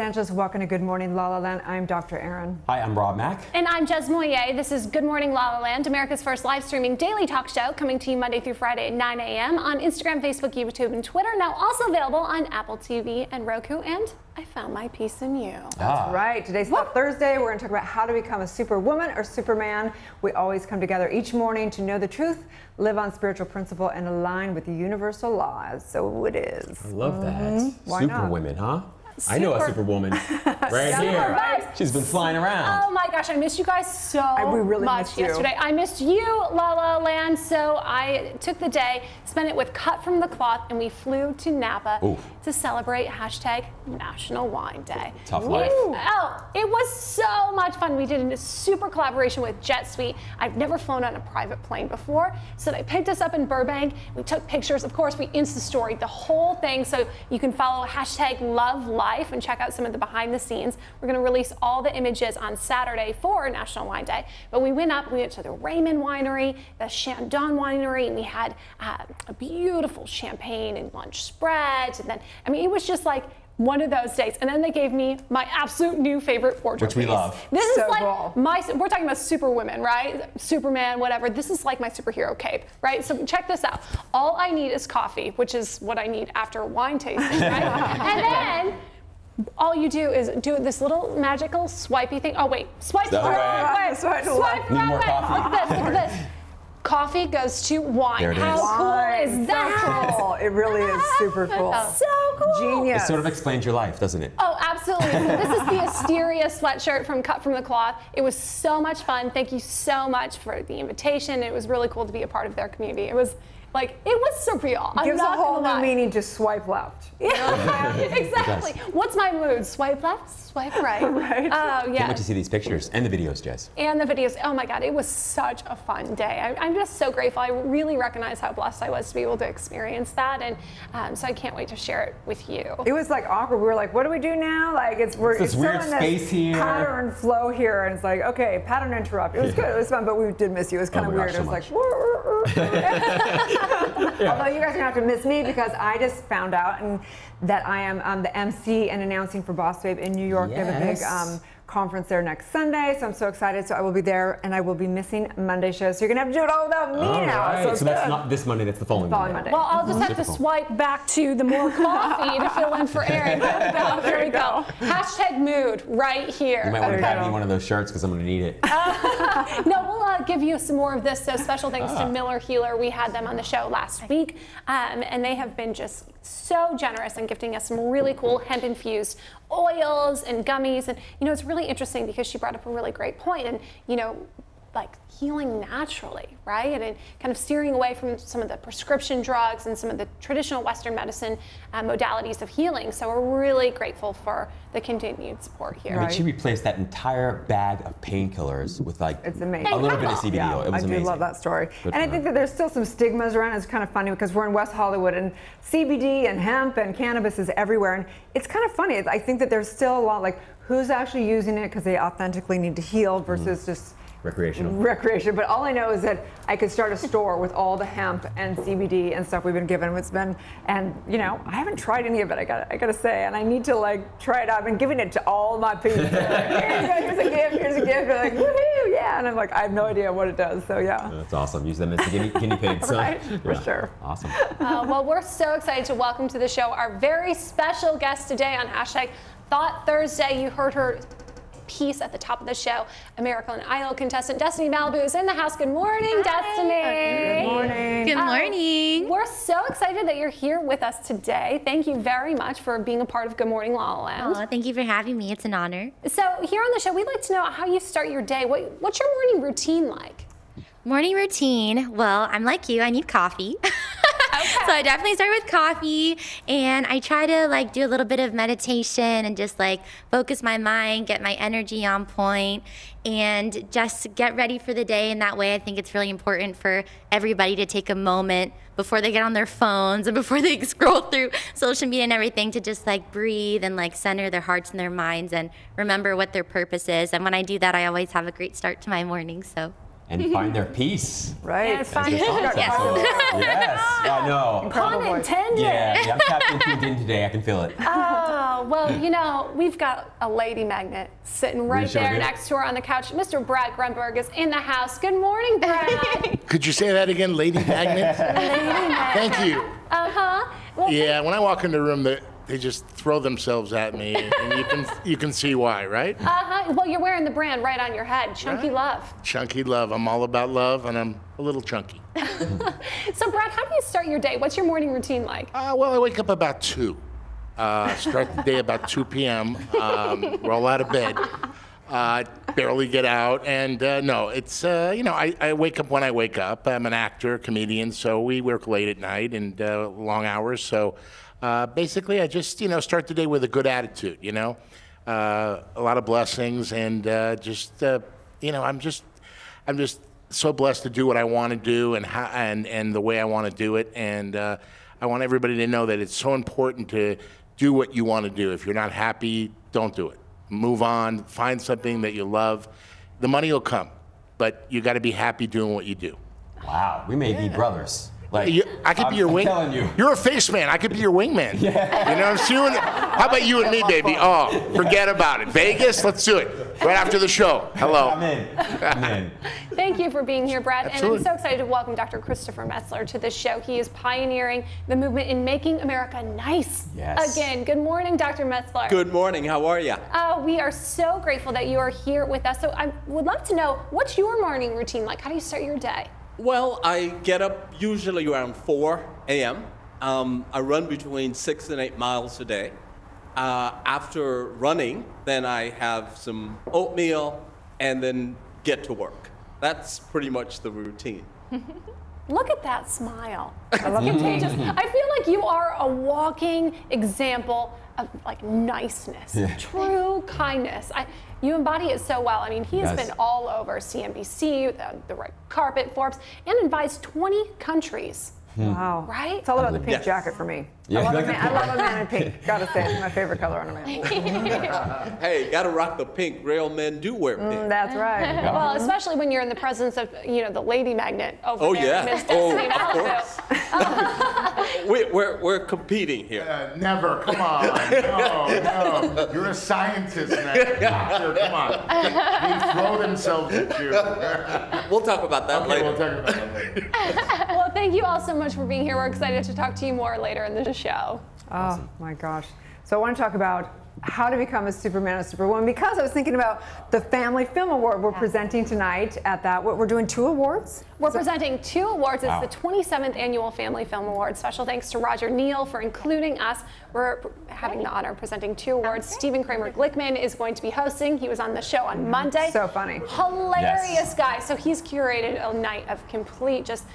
Angeles. Welcome to Good Morning La La Land. I'm Dr. Erin. Hi, I'm Rob Mack. And I'm Jez Moyer. This is Good Morning La La Land, America's first live streaming daily talk show, coming to you Monday through Friday at 9 a.m. on Instagram, Facebook, YouTube, and Twitter. Now also available on Apple TV and Roku. And I found my peace in you. That's right. Today's Thought Thursday. We're going to talk about how to become a superwoman or superman. We always come together each morning to know the truth, live on spiritual principle, and align with the universal laws. So it is. I love that. Why not? Superwoman, huh? I know a superwoman right here. Right. She's been flying around. Oh my gosh, I missed you guys so we really much missed you. yesterday. I missed you, LALALAND, so I took the day, spent it with Cut from the Cloth, and we flew to Napa to celebrate National Wine Day. Tough life. It was so much fun. We did a super collaboration with Jet Suite. I've never flown on a private plane before, so they picked us up in Burbank. We took pictures. Of course, we Insta-storied the whole thing, so you can follow #LoveLife and check out some of the behind the scenes. We're going to release all the images on Saturday for National Wine Day. But we went to the Raymond Winery, the Chandon Winery, and we had a beautiful champagne and lunch spreads. And then, I mean, it was just like one of those days. And then they gave me my absolute new favorite wardrobe Which we piece. love. This is So like cool. we're talking about superwomen, right? Superman, whatever. This is like my superhero cape, right? So check this out. All I need is coffee, which is what I need after a wine tasting, right? And then all you do is do this little magical swipey thing. Oh wait, swipe The other way. swipe Swipe right Need more way. coffee. Look at this, look at this. Coffee goes to wine. There it How is. cool is that? So cool. It really is super cool. So cool. Genius. It sort of explains your life, doesn't it? Oh, absolutely. So this is the Asteria sweatshirt from Cut from the Cloth. It was so much fun. Thank you so much for the invitation. It was really cool to be a part of their community. It was surreal. I'm Gives a not whole gonna new lie. meaning to swipe left. Yeah, exactly. What's my mood? Swipe left, swipe right. Right. Oh, Can't yeah. wait to see these pictures and the videos, Jess. And the videos. Oh my God, it was such a fun day. I'm just so grateful. I really recognize how blessed I was to be able to experience that, and so I can't wait to share it with you. It was like awkward. We were like, what do we do now? Like it's this still weird in space here. pattern flow here, and it's like, okay, pattern interrupt. It was good. It was fun, but we did miss you. It was kind of my weird. gosh, It was so like, although you guys are gonna have to miss me because I just found out that I am the MC and announcing for Boss Babe in New York. They have a big Yes. conference there next Sunday, so I'm so excited. So I will be there, and I will be missing Monday show. So you're gonna have to do it all without me All now. right. So, So that's not this Monday, that's the following Monday. Well, I'll just have to Typical. swipe back to the more coffee to fill in for Erin. There we go. There we go. #mood right here. You might want to There you buy me go. one of those shirts because I'm going to need it. No, we'll give you some more of this. So special thanks to Miller Healer. We had them on the show last week, and they have been just so generous in gifting us some really cool hemp-infused oils and gummies. And, you know, it's really interesting because she brought up a really great point. And, you know, like healing naturally, right? And kind of steering away from some of the prescription drugs and some of the traditional Western medicine modalities of healing. So we're really grateful for the continued support here. I mean, she replaced that entire bag of painkillers with like It's amazing. a little bit of CBD Yeah, oil. It was I amazing. do love that story. Good And I for think her. that there's still some stigmas around. It's kind of funny because we're in West Hollywood and CBD and hemp and cannabis is everywhere. And it's kind of funny. I think that there's still a lot like who's actually using it because they authentically need to heal versus just recreation. But all I know is that I could start a store with all the hemp and CBD and stuff we've been given. And you know, I haven't tried any of it. I gotta say, and I need to like try it out. I've been giving it to all my people. Like, here you go, here's a gift. Here's a gift. They're like, woohoo, yeah. And I'm like, I have no idea what it does. So yeah. That's awesome. Use them as the guinea pigs. Right, for Yeah. sure. Awesome. Well, we're so excited to welcome to the show our very special guest today on #Thought Thursday. You heard her piece at the top of the show. American Idol contestant Destiny Malibu is in the house. Good morning, Destiny. Good morning. Good morning. We're so excited that you're here with us today. Thank you very much for being a part of Good Morning La La Land. Oh, thank you for having me. It's an honor. So here on the show, we'd like to know how you start your day. What's your morning routine like? Morning routine. Well, I'm like you. I need coffee. So I definitely start with coffee, and I try to like do a little bit of meditation and just like focus my mind, get my energy on point, and just get ready for the day. And that way, I think it's really important for everybody to take a moment before they get on their phones and before they scroll through social media and everything to just like breathe and like center their hearts and their minds and remember what their purpose is. And when I do that, I always have a great start to my morning. So. And find their peace. Right. And find As the song says. Yes, I know. Incredible Pun voice. intended. Yeah, I'm tapped into it today. I can feel it. Oh, Oh, well, you know, we've got a lady magnet sitting right there next to her on the couch. Mr. Brad Grunberg is in the house. Good morning, Brad. Could you say that again, lady magnet? Lady magnet. Thank you. Uh-huh. Well, Yeah, when I walk in the room, they just throw themselves at me, and you can see why, right? Uh-huh. Well, you're wearing the brand right on your head, Chunky Right. Love. Chunky love. I'm all about love, and I'm a little chunky. So, Brad, how do you start your day? What's your morning routine like? Well, I wake up about 2. Start the day about 2 p.m. Roll out of bed. Barely get out, and no, it's you know, I wake up when I wake up. I'm an actor, comedian, so we work late at night and long hours. So basically, I just start the day with a good attitude. A lot of blessings, and I'm just so blessed to do what I want to do and the way I want to do it, and I want everybody to know that it's so important to do what you want to do. If you're not happy, don't do it. Move on, find something that you love. The money will come, but you got to be happy doing what you do. Wow, we may be brothers. Like, I could be your wing. I'm telling you. You're a face man. I could be your wingman. Yeah. You know what I'm saying? How about you and me, baby? Oh, forget about it. Vegas, let's do it. Right after the show. Hello. I'm in. Thank you for being here, Brad. Absolutely. And I'm so excited to welcome Dr. Christopher Metzler to the show. He is pioneering the movement in making America nice Yes. again. Good morning, Dr. Metzler. Good morning. How are you? We are so grateful that you are here with us. So I would love to know, what's your morning routine like? How do you start your day? Well, I get up usually around 4 a.m. I run between 6 and 8 miles a day. After running, then I have some oatmeal and then get to work. That's pretty much the routine. Look at that smile. It's contagious. I feel like you are a walking example of like niceness, true kindness. You embody it so well. I mean, he has been all over CNBC, the red carpet, Forbes, and advised 20 countries. Wow. Right? It's all about the pink Yes. jacket for me. Yeah, I love like a man in pink. Gotta say, it's my favorite color on a man. Hey, gotta rock the pink. Real men do wear pink. That's right. Well, especially when you're in the presence of, the lady magnet over Oh, there, yeah. Miss Oh, Destiny of Malibu. We're competing here. Never. Come on. No. You're a scientist, man. Doctor, come on. They throw themselves at you. We'll talk about that Okay, later. we'll talk about that later. Well, thank you all so much for being here. We're excited to talk to you more later in the show. Oh my gosh. So I want to talk about how to become a Superman or Superwoman, because I was thinking about the Family Film Award we're presenting tonight at that. We're doing 2 awards? We're presenting 2 awards. It's Wow. the 27th Annual Family Film Award. Special thanks to Roger Neal for including us. We're having the honor of presenting 2 awards. Stephen Kramer Glickman is going to be hosting. He was on the show on Monday. So funny. Hilarious guy. So he's curated a night of complete just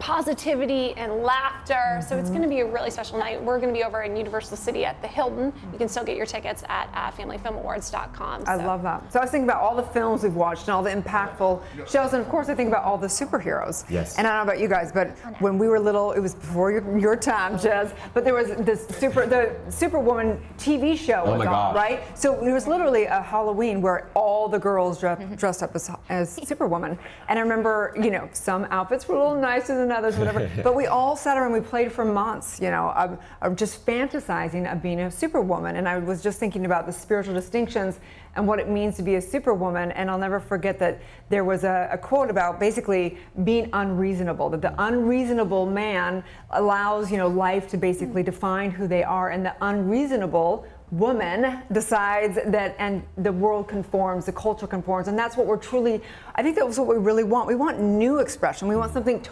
positivity and laughter. So it's going to be a really special night. We're going to be over in Universal City at the Hilton. You can still get your tickets at familyfilmawards.com. I love that. So I was thinking about all the films we've watched and all the impactful shows, and of course I think about all the superheroes. Yes. And I don't know about you guys, but when we were little, it was before your time, Jez, but there was the Superwoman TV show Oh was my on, gosh. right? So it was literally a Halloween where all the girls dressed up as Superwoman. And I remember, some outfits were a little nicer than others, whatever, but we all sat around and we played for months, of just fantasizing of being a Superwoman. And I was just thinking about the spiritual distinctions and what it means to be a Superwoman. And I'll never forget that there was a quote about basically being unreasonable, that the unreasonable man allows, life to basically define who they are, and the unreasonable woman decides that, and the world conforms, the culture conforms, and that's what I think that's what we really want. We want new expression. We want something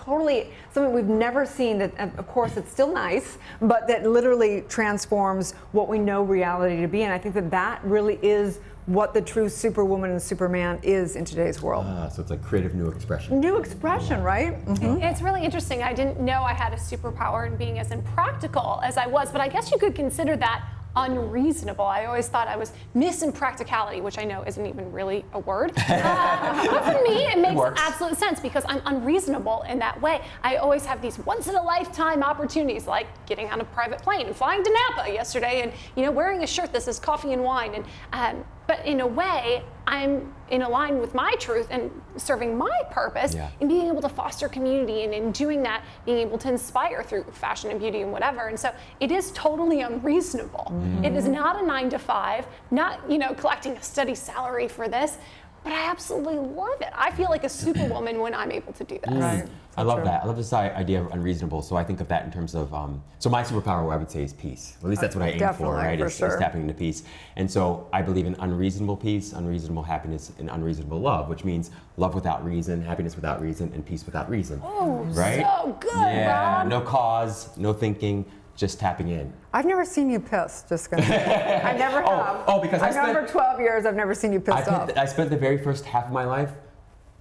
we've never seen, that of course it's still nice, but that literally transforms what we know reality to be. And I think that really is what the true Superwoman and Superman is in today's world. So it's like creative new expression. New expression, right? Mm-hmm. It's really interesting. I didn't know I had a superpower in being as impractical as I was, but I guess you could consider that unreasonable. I always thought I was Miss Impracticality, which I know isn't even really a word. But for me, it makes absolute sense because I'm unreasonable in that way. I always have these once-in-a-lifetime opportunities, like getting on a private plane and flying to Napa yesterday, and wearing a shirt that says coffee and wine. And but in a way, I'm in line with my truth and serving my purpose, and being able to foster community, and in doing that, being able to inspire through fashion and beauty and whatever. And so it is totally unreasonable. It is not a 9-to-5, not, you know, collecting a steady salary for this, but I absolutely love it. I feel like a superwoman when I'm able to do this. Right. I love that. I love this idea of unreasonable. So I think of that in terms of, so my superpower, I would say, is peace. At least that's what I aim for, right? Is tapping into peace. And so I believe in unreasonable peace, unreasonable happiness, and unreasonable love, which means love without reason, happiness without reason, and peace without reason. Oh, right? So good, Rob. No cause, no thinking, just tapping in. I've never seen you pissed, just gonna say. I never have. Because I've known for 12 years, I've never seen you pissed off. I spent the very first half of my life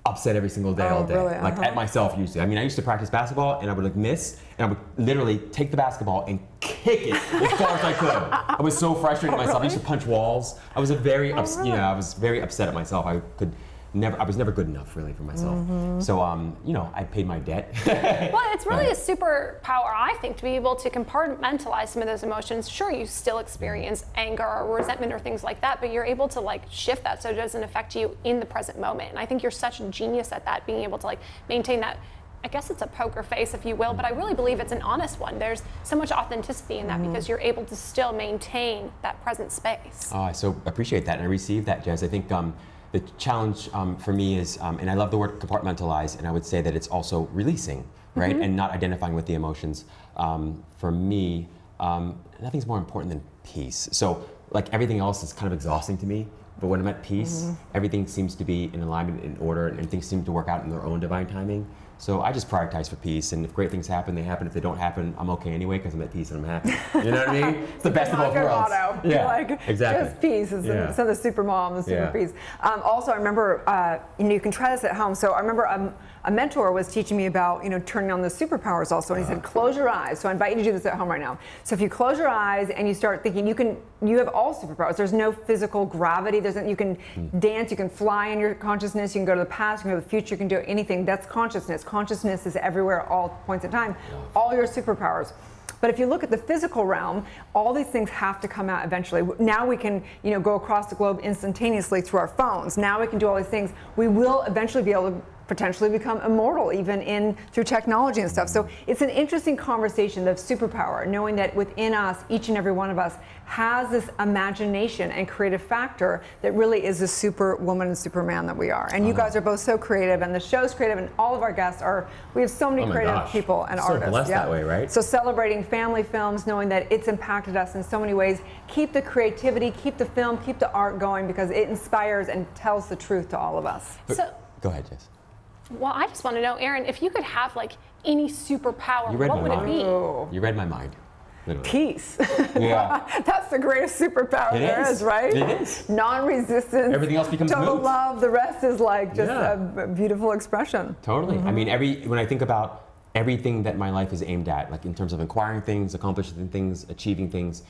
upset every single day, all day. Really? Like at myself usually. I mean, I used to practice basketball and I would like miss and I would literally take the basketball and kick it as far as I could. I was so frustrated with myself. I used to punch walls. I was I was very upset at myself. I was never good enough really for myself. So, you know, I paid my debt. Well, it's really a superpower, I think, to be able to compartmentalize some of those emotions. Sure, you still experience anger or resentment or things like that, but you're able to like shift that so it doesn't affect you in the present moment. And I think you're such a genius at that, being able to like maintain that. I guess it's a poker face, if you will, but I really believe it's an honest one. There's so much authenticity in that because you're able to still maintain that present space. Oh, I so appreciate that, and I receive that, Jez. I think the challenge for me is, and I love the word compartmentalize, and I would say that it's also releasing, right? And not identifying with the emotions. For me, nothing's more important than peace. So like everything else is kind of exhausting to me, but when I'm at peace, everything seems to be in alignment, in order, and things seem to work out in their own divine timing. So I just prioritize for peace, and if great things happen, they happen. If they don't happen, I'm okay anyway because I'm at peace and I'm happy. You know what I mean? It's the best of both worlds. Motto. Yeah, like, exactly. Just peace is so the super mom, the super peace. Also, I remember, you know, you can try this at home. So I remember a mentor was teaching me about, you know, turning on the superpowers also, and he said, close your eyes. So I invite you to do this at home right now. So if you close your eyes and you start thinking, you have all superpowers. There's no physical gravity. You can dance, you can fly in your consciousness, you can go to the past, you can go to the future, you can do anything. That's consciousness. Consciousness is everywhere at all points in time. All your superpowers. But if you look at the physical realm, all these things have to come out eventually. Now we can, you know, go across the globe instantaneously through our phones. Now we can do all these things. We will eventually be able to potentially become immortal even through technology and stuff. So it's an interesting conversation of superpower, knowing that within us, each and every one of us has this imagination and creative factor that really is the superwoman and superman that we are. And you guys are both so creative, and the show's creative, and all of our guests we have so many creative people and artists. So blessed that way, right? So celebrating family films, knowing that it's impacted us in so many ways. Keep the creativity, keep the film, keep the art going, because it inspires and tells the truth to all of us. Go ahead, Jess. Well, I just want to know, Erin, if you could have like any superpower, what would it be? You read my mind. Literally. Peace. Yeah. That's the greatest superpower there is, right? It is. Non-resistance. Everything else becomes total moot. love. The rest is like just a beautiful expression. Totally. I mean, when I think about everything that my life is aimed at, like in terms of acquiring things, accomplishing things, achieving things,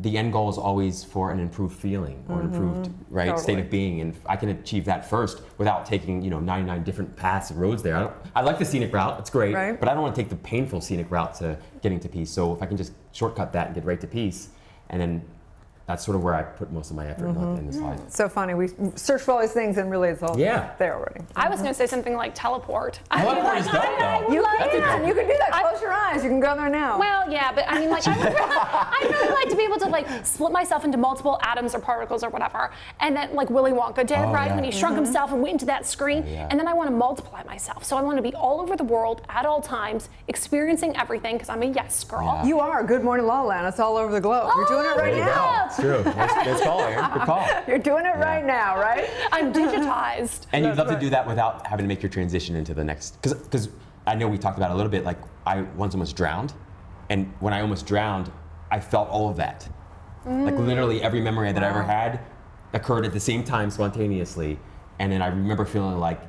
the end goal is always for an improved feeling or an improved state of being, and if I can achieve that first without taking 99 different paths and roads there. I like the scenic route, it's great, but I don't want to take the painful scenic route to getting to peace. So if I can just shortcut that and get right to peace, and then that's sort of where I put most of my effort in this life. So funny. We search for all these things, and really it's all there already. I was going to say something like teleport. Teleport is dope, though. You can do that. Close your eyes. You can go there now. Well, yeah, but I mean, like, I really like to be able to like split myself into multiple atoms or particles or whatever, and then like Willy Wonka did, when he shrunk himself and went into that screen. And then I want to multiply myself. So I want to be all over the world at all times, experiencing everything, because I'm a yes girl. You are. Good morning, LALALAND. It's all over the globe. You're doing it right now. It's true. Good call, Erin. Good call. You're doing it right now, right? I'm digitized. And you'd love to do that without having to make your transition into the next, because I know we talked about it a little bit, like I once almost drowned, and when I almost drowned, I felt all of that. Like literally every memory that I ever had occurred at the same time spontaneously, and then I remember feeling like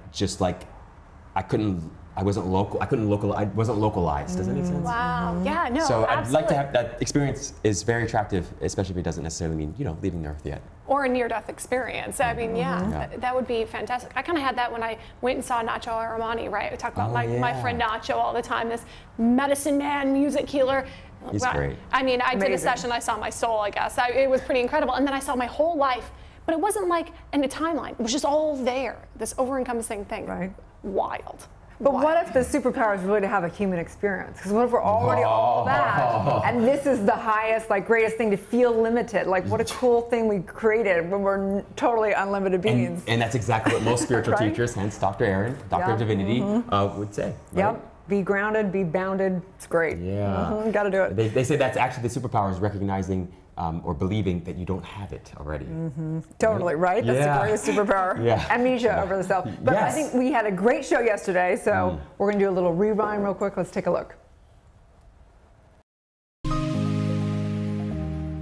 I wasn't localized. Does that make sense? Wow. Yeah, no, so absolutely. I'd like to have that experience. Is very attractive, especially if it doesn't necessarily mean leaving the earth yet. Or a near-death experience. I mean, that would be fantastic. I kind of had that when I went and saw Nacho Armani, right? I talk about my friend Nacho all the time, this medicine man, music healer. He's great. I mean, I did a session, I saw my soul, I guess. It was pretty incredible. And then I saw my whole life but it wasn't like in a timeline. It was just all there, this over-encompassing thing. Right. Wild. But Wild. what if the superpower is really to have a human experience? Because what if we're already all that, and this is the highest, like, greatest thing to feel limited? Like, what a cool thing we created when we're totally unlimited beings. And that's exactly what most spiritual Right? teachers, hence Dr. Erin, Doctor of Divinity, would say. Right? Yep. Be grounded, be bounded. It's great. Yeah. Got to do it. They say that's actually the superpower is recognizing or believing that you don't have it already. Totally, right? That's Yeah. the greatest superpower. Yeah. Amnesia over the self. But I Yes. think we had a great show yesterday, so we're going to do a little rewind real quick. Let's take a look.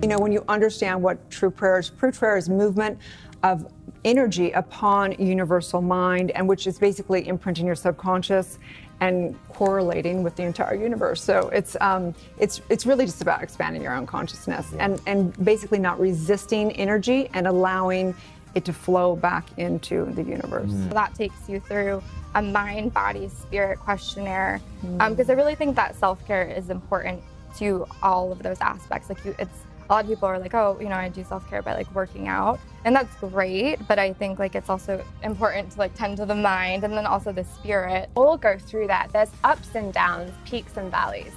You know, when you understand what true prayer is movement of energy upon universal mind, and which is basically imprinting your subconscious and correlating with the entire universe. So it's really just about expanding your own consciousness and basically not resisting energy and allowing it to flow back into the universe. That takes you through a mind, body, spirit questionnaire, because I really think that self-care is important to all of those aspects. Like it's a lot of people are like, oh, you know, I do self-care by like working out, and that's great, but I think like it's also important to like tend to the mind and then also the spirit. We'll go through that. There's ups and downs, peaks and valleys.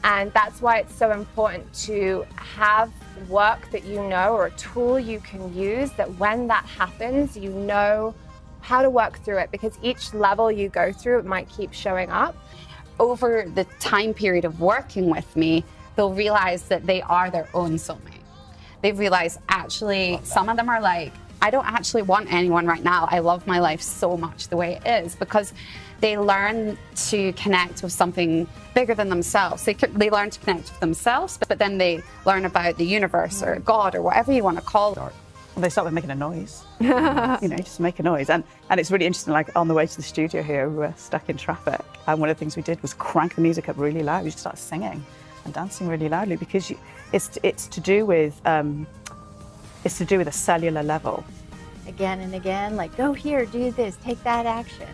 And that's why it's so important to have work that you know, or a tool you can use, that when that happens, you know how to work through it, because each level you go through, it might keep showing up. Over the time period of working with me, they'll realize that they are their own soulmate. They've realized, actually, some of them are like, I don't actually want anyone right now. I love my life so much the way it is, because they learn to connect with something bigger than themselves. They learn to connect with themselves, but then they learn about the universe or God or whatever you want to call it. They start with making a noise, you know, just make a noise. And it's really interesting, like on the way to the studio here, we were stuck in traffic. And one of the things we did was crank the music up really loud. We just started singing and dancing really loudly, because it's to do with a cellular level. Again and again, like, go here, do this, take that action.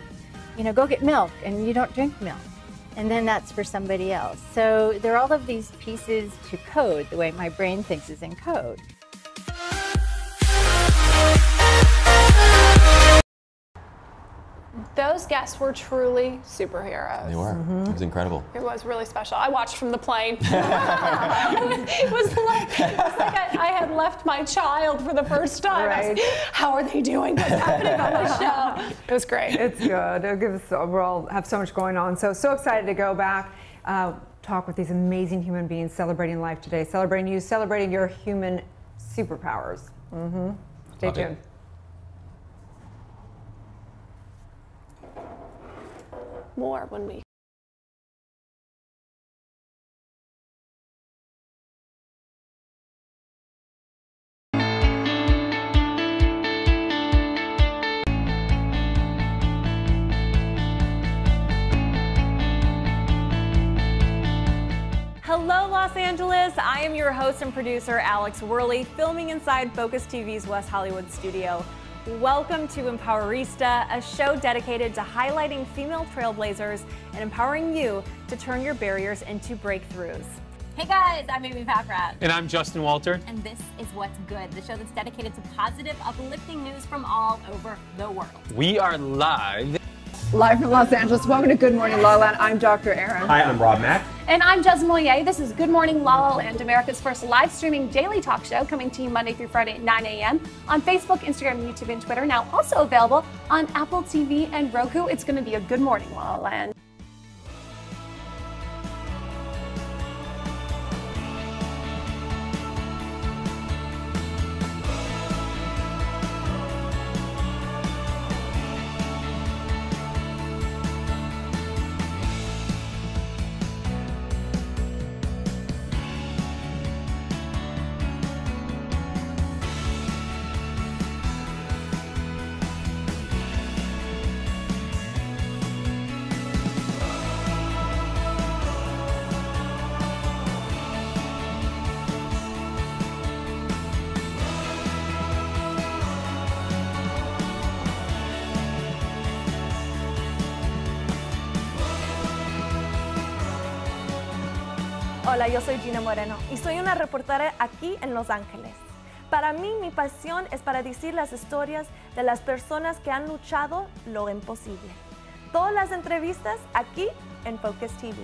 You know, go get milk, and you don't drink milk. And then that's for somebody else. So there are all of these pieces to code, the way my brain thinks is in code. Those guests were truly superheroes. They were. It was incredible. It was really special. I watched from the plane. it was like I had left my child for the first time. I was, how are they doing? What's happening on the show? It was great. It's good. It'll give us, we all have so much going on. So excited to go back, talk with these amazing human beings, celebrating life today, celebrating you, celebrating your human superpowers. Stay tuned. More when we Hello, Los Angeles. I am your host and producer, Alex Worley, filming inside Focus TV's West Hollywood studio. Welcome to Empowerista, a show dedicated to highlighting female trailblazers and empowering you to turn your barriers into breakthroughs. Hey guys, I'm Amy Packrat. And I'm Justin Walter. And this is What's Good, the show that's dedicated to positive, uplifting news from all over the world. We are live. Live from Los Angeles. Welcome to Good Morning LaLaLand. I'm Dr. Erin. Hi, I'm Rob Mack. And I'm Jez Moyer. This is Good Morning LaLaLand, America's first live streaming daily talk show, coming to you Monday through Friday at 9 a.m. on Facebook, Instagram, YouTube, and Twitter. Now also available on Apple TV and Roku. It's going to be a Good Morning LaLaLand. Hola, yo soy Gina Moreno y soy una reportera aquí en Los Ángeles. Para mí, mi pasión es para decir las historias de las personas que han luchado lo imposible. Todas las entrevistas aquí en Focus TV.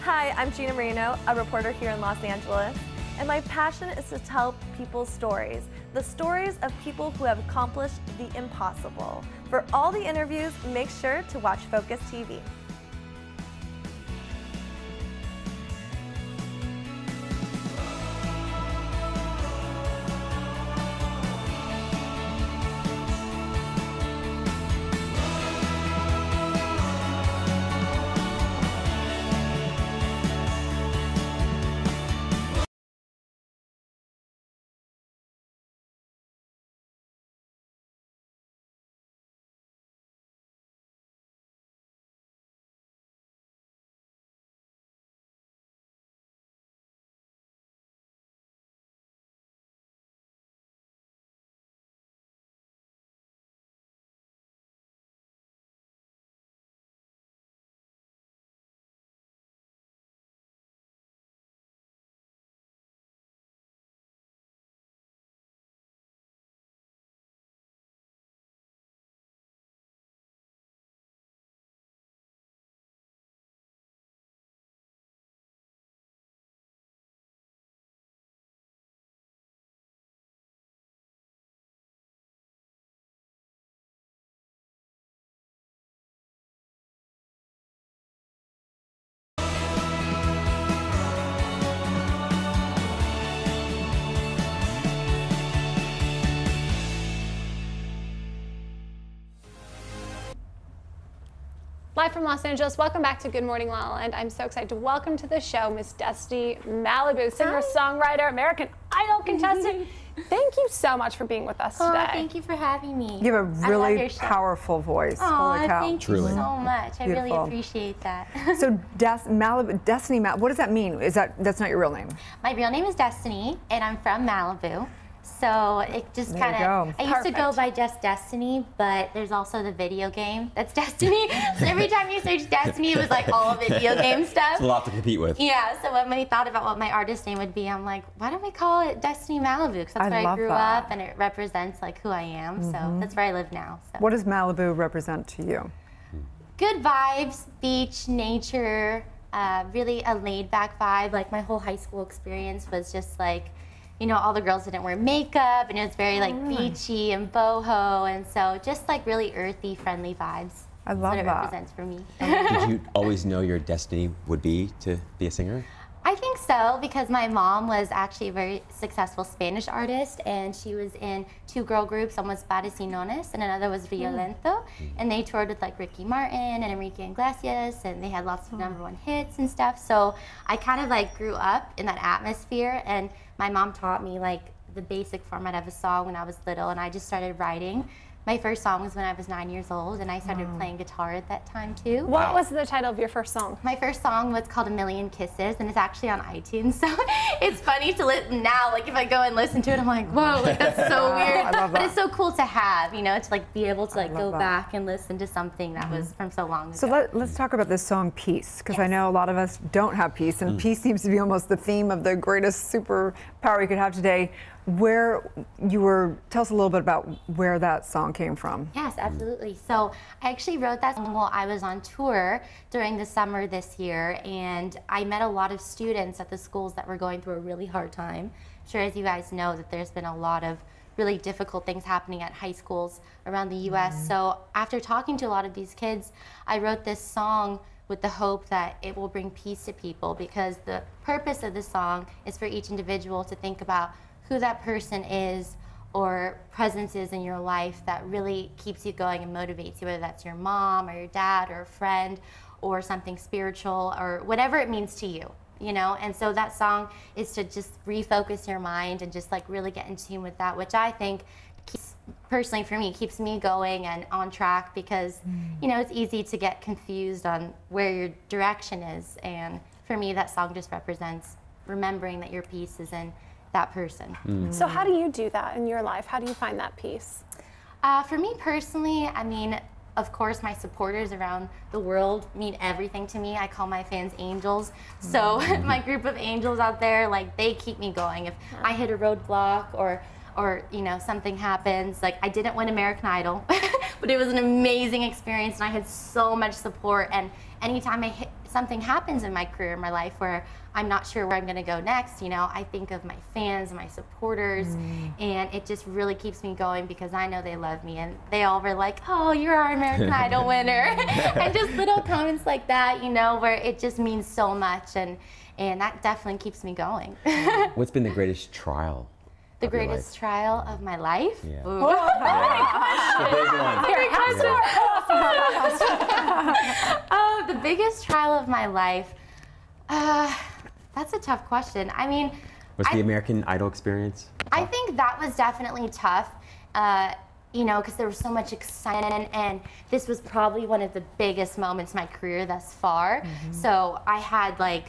Hi, I'm Gina Marino, a reporter here in Los Angeles, and my passion is to tell people's stories, the stories of people who have accomplished the impossible. For all the interviews, make sure to watch Focus TV. Live from Los Angeles, welcome back to Good Morning La La Land. I'm so excited to welcome to the show Miss Destiny Malibu, singer-songwriter, American Idol contestant. Thank you so much for being with us today. Thank you for having me. You have a really powerful voice. Holy cow. Thank you so much. I really appreciate that. So Destiny, what does that mean? That's not your real name? My real name is Destiny, and I'm from Malibu. So it just kind of, I used to go by just Destiny, but there's also the video game that's Destiny. So every time you search Destiny, it was like all video game stuff. It's a lot to compete with. Yeah, so when we thought about what my artist name would be, I'm like, why don't we call it Destiny Malibu? Because that's where I grew up, and it represents like who I am. So that's where I live now. So. What does Malibu represent to you? Good vibes, beach, nature, really a laid back vibe. Like my whole high school experience was just like, you know, all the girls didn't wear makeup, and it was very like beachy and boho, and so just like really earthy, friendly vibes. I love that. That's what it represents for me. Did you always know your destiny would be to be a singer? I think so, because my mom was actually a very successful Spanish artist, and she was in two girl groups. One was Parecinones, and another was Violento, and they toured with like Ricky Martin and Enrique Iglesias, and they had lots of #1 hits and stuff. So I kind of like grew up in that atmosphere, and my mom taught me like the basic format of a song when I was little, and I just started writing. My first song was when I was 9 years old, and I started playing guitar at that time too. What was the title of your first song? My first song was called A Million Kisses, and it's actually on iTunes. So it's funny to listen now. Like if I go and listen to it, I'm like, whoa, like that's so weird. I love that. But it's so cool to have, you know, to like be able to like go back and listen to something that was from so long ago. So let's talk about this song, Peace, because I know a lot of us don't have peace, and peace seems to be almost the theme of the greatest superpower you could have today. Tell us a little bit about where that song came from. Yes, absolutely. So I actually wrote that song while I was on tour during the summer this year, and I met a lot of students at the schools that were going through a really hard time. I'm sure as you guys know that there's been a lot of really difficult things happening at high schools around the US. So after talking to a lot of these kids, I wrote this song with the hope that it will bring peace to people, because the purpose of the song is for each individual to think about who that person is or presence is in your life that really keeps you going and motivates you, whether that's your mom or your dad or a friend or something spiritual or whatever it means to you, you know? And so that song is to just refocus your mind and just like really get in tune with that, which I think personally for me keeps me going and on track, because you know, it's easy to get confused on where your direction is, and for me that song just represents remembering that your peace is in that person. So how do you do that in your life? How do you find that peace? For me personally, I mean, of course, my supporters around the world mean everything to me. I call my fans angels. So my group of angels out there, like they keep me going. If I hit a roadblock or or you know, something happens. Like I didn't win American Idol, but it was an amazing experience, and I had so much support. And anytime something happens in my career, in my life, where I'm not sure where I'm going to go next, you know, I think of my fans, my supporters, and it just really keeps me going because I know they love me, and they all were like, "Oh, you're our American Idol winner," and just little comments like that, you know, where it just means so much, and that definitely keeps me going. What's been the greatest trial? The greatest trial of my life? Yeah. Ooh. The biggest trial of my life? That's a tough question. I mean, What's the American Idol experience? I think that was definitely tough, you know, because there was so much excitement, and this was probably one of the biggest moments in my career thus far. So I had like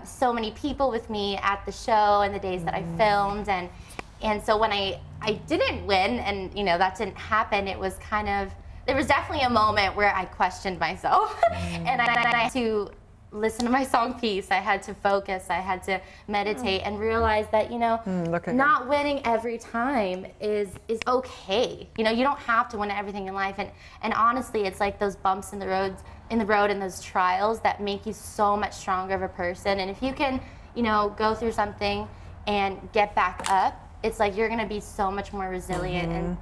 so many people with me at the show and the days that I filmed, and so when I didn't win, and you know that didn't happen, it was kind of, there was definitely a moment where I questioned myself, and I had to listen to my song piece. I had to focus. I had to meditate and realize that, you know, not winning every time is okay. You know, you don't have to win everything in life, and honestly, it's like those bumps in the road and those trials that make you so much stronger of a person. And if you can, you know, go through something and get back up, it's like you're gonna be so much more resilient and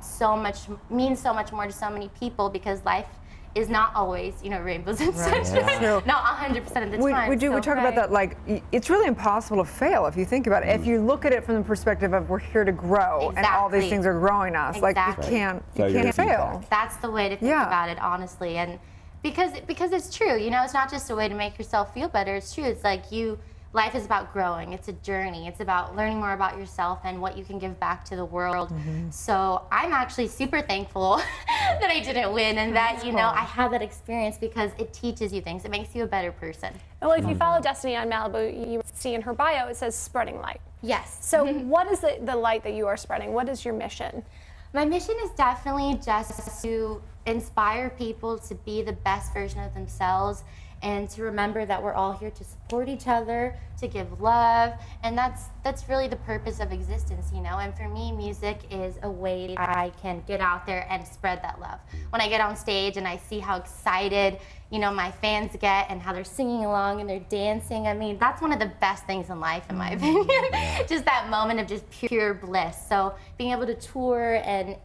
means so much more to so many people, because life is not always, you know, rainbows and sunshine. Not 100% of the time. We talk about that, like, it's really impossible to fail if you think about it. If you look at it from the perspective of we're here to grow and all these things are growing us, like you can't fail. That's the way to think about it, honestly. And because it's true, you know, it's not just a way to make yourself feel better, it's true. It's like life is about growing. It's a journey. It's about learning more about yourself and what you can give back to the world. So I'm actually super thankful that I didn't win, and that, you know, I had that experience, because it teaches you things. It makes you a better person. Well, if you follow Destiny on Malibu, you see in her bio, it says spreading light. Yes. So what is the light that you are spreading? What is your mission? My mission is definitely just to inspire people to be the best version of themselves, and to remember that we're all here to support each other, to give love, and that's really the purpose of existence, you know. And for me, music is a way that I can get out there and spread that love. When I get on stage and I see how excited, you know, my fans get, and how they're singing along and they're dancing, I mean, that's one of the best things in life, in my opinion. Just that moment of just pure bliss. So being able to tour and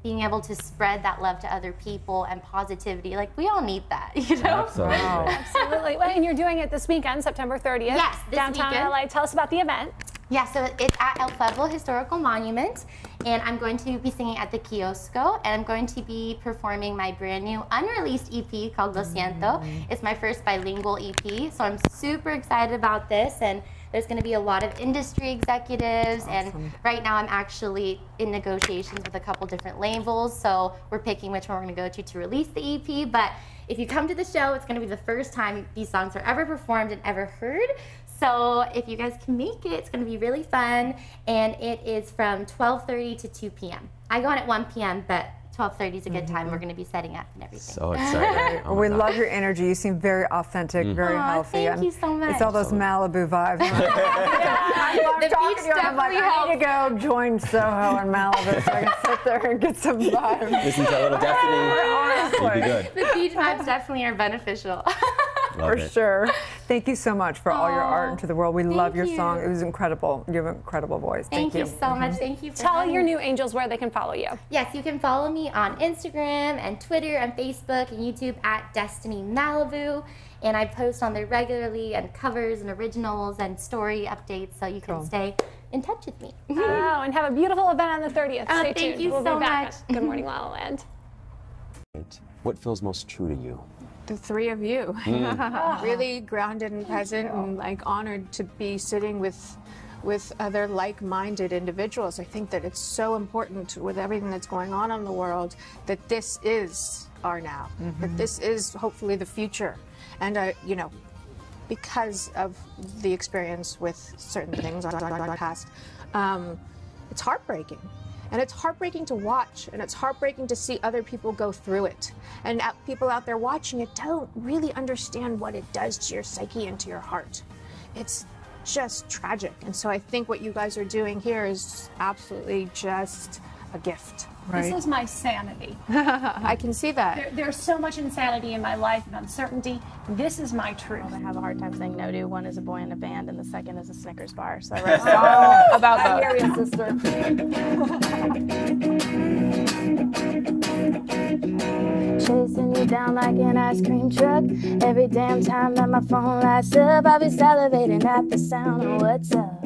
being able to spread that love to other people and positivity, like, we all need that, you know? Absolutely. Wow. Absolutely. Well, and you're doing it this weekend, September 30th. Yes, this downtown weekend. LA. Tell us about the event. Yeah, so it's at El Pueblo Historical Monument, and I'm going to be singing at the Kiosco, and I'm going to be performing my brand new unreleased EP called Lo Siento. It's my first bilingual EP, so I'm super excited about this, and there's going to be a lot of industry executives, and right now I'm actually in negotiations with a couple different labels, so we're picking which one we're going to go to release the EP. But if you come to the show, it's going to be the first time these songs are ever performed and ever heard. So if you guys can make it, it's going to be really fun, and it is from 12:30 to 2 p.m. I go on at 1 p.m., but 12:30 is a good time. We're going to be setting up and everything. So excited. We love your energy. You seem very authentic, very healthy. Thank you so much. It's all those Malibu vibes. The beach definitely I need to go join Soho in Malibu so I can sit there and get some vibes. Listen to a little Destiny. You'll be good. The beach vibes definitely are beneficial. For sure. Thank you so much for all your art into the world. We love your song. It was incredible. You have an incredible voice. Thank you so much. Thank you for Tell your new angels where they can follow you. Yes, you can follow me on Instagram and Twitter and Facebook and YouTube at Destiny Malibu. And I post on there regularly, and covers and originals and story updates, so you can stay in touch with me. Oh, and have a beautiful event on the 30th. Stay tuned. Thank you we'll so be back. much. Good morning, La La Land. What feels most true to you? The three of you. Really grounded and present, and like honored to be sitting with other like-minded individuals. I think that it's so important with everything that's going on in the world that this is our now, that this is hopefully the future. And you know, because of the experience with certain things on our past, it's heartbreaking. And it's heartbreaking to watch, and it's heartbreaking to see other people go through it. And people out there watching it don't really understand what it does to your psyche and to your heart. It's just tragic. And so I think what you guys are doing here is absolutely just a gift. This is my sanity. I can see that. There's so much insanity in my life and uncertainty. This is my truth. I have a hard time saying no to. One is a boy in a band, and the second is a Snickers bar. So I wrote a song about that. I hear you, sister. Chasing you down like an ice cream truck. Every damn time that my phone lights up, I'll be salivating at the sound of what's up.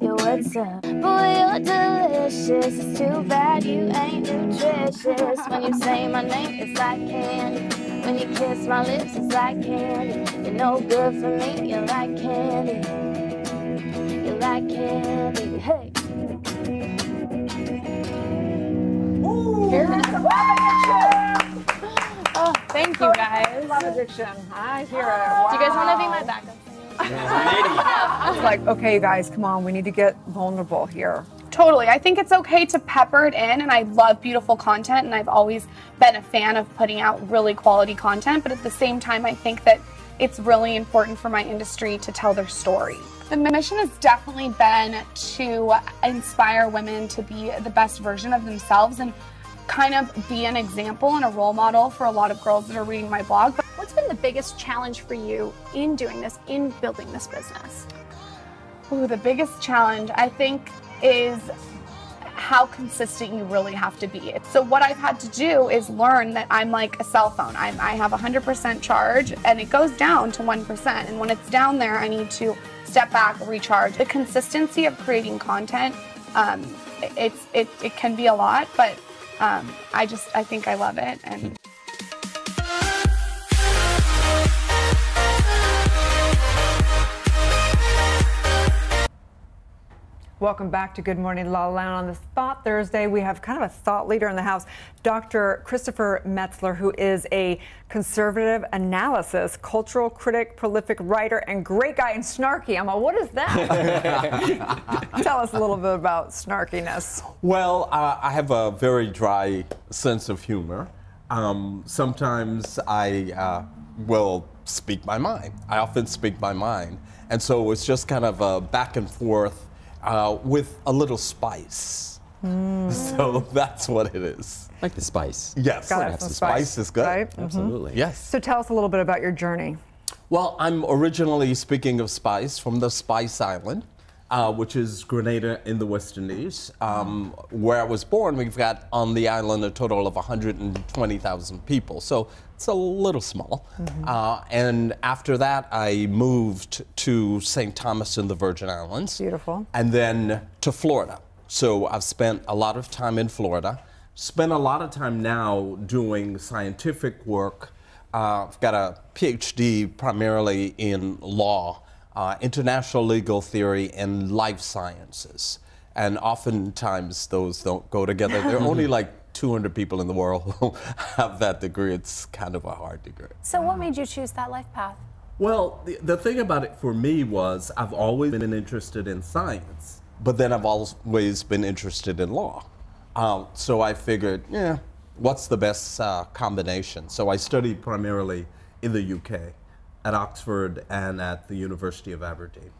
Yo, what's up? Boy, you're delicious. It's too bad you ain't nutritious. When you say my name, it's like candy. When you kiss my lips, it's like candy. You're no good for me, you're like candy. You're like candy, hey. Oh, thank you guys. Love addiction. I hear it. Wow. Do you guys want to be my backup singer? It's like, okay, you guys, come on. We need to get vulnerable here. Totally. I think it's okay to pepper it in, and I love beautiful content, and I've always been a fan of putting out really quality content, but at the same time, I think that it's really important for my industry to tell their story. The mission has definitely been to inspire women to be the best version of themselves and kind of be an example and a role model for a lot of girls that are reading my blog. What's been the biggest challenge for you in doing this, in building this business? Ooh, the biggest challenge, I think, is how consistent you really have to be. So what I've had to do is learn that I'm like a cell phone. I have 100% charge, and it goes down to 1%. And when it's down there, I need to step back, recharge. The consistency of creating content, it can be a lot, but I think I love it. And Welcome back to Good Morning La La Land. On this Thought Thursday, we have kind of a thought leader in the house, Dr. Christopher Metzler, who is a conservative analysis, cultural critic, prolific writer, and great guy and snarky. I'm like, what is that? Tell us a little bit about snarkiness. Well, I have a very dry sense of humor. Sometimes I will speak my mind. I often speak my mind. And so it's just kind of a back and forth with a little spice. So that's what it is. Like the spice. Yes. Got it, Yes, some the spice is good. Right? Mhm. Absolutely. Yes. So tell us a little bit about your journey. Well, I'm originally, speaking of spice, from the Spice Island, which is Grenada in the West Indies. Where I was born, we've got on the island a total of 120,000 people. So it's a little small. And after that, I moved to St. Thomas in the Virgin Islands. Beautiful. And then to Florida. So I've spent a lot of time in Florida. Spend a lot of time now doing scientific work. I've got a PhD primarily in law, international legal theory, and life sciences. And oftentimes those don't go together. There are only like 200 people in the world who have that degree. It's kind of a hard degree. So what made you choose that life path? Well, the thing about it for me was I've always been interested in science, but then I've always been interested in law. So I figured, yeah, what's the best combination? So I studied primarily in the UK, at Oxford and at the University of Aberdeen.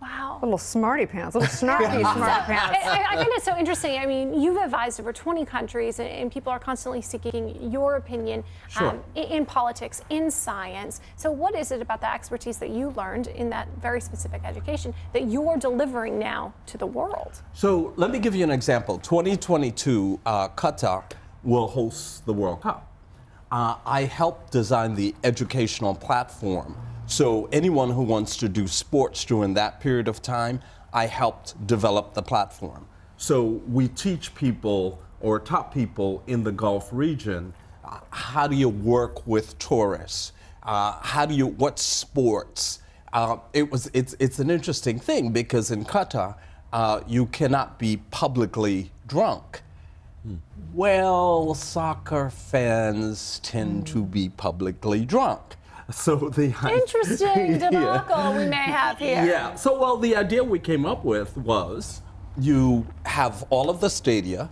Wow. Little smarty pants, little snarky smarty pants. I find it so interesting. I mean, you've advised over 20 countries, and people are constantly seeking your opinion in politics, in science. So what is it about the expertise that you learned in that very specific education that you're delivering now to the world? So let me give you an example. 2022, Qatar will host the World Cup. I helped design the educational platform. So anyone who wants to do sports during that period of time, I helped develop the platform. So we teach people or taught people in the Gulf region, how do you work with tourists? What sports? It's an interesting thing because in Qatar, you cannot be publicly drunk. Well, soccer fans tend to be publicly drunk. So the interesting debacle we may have here. Yeah. So well, the idea we came up with was you have all of the stadia.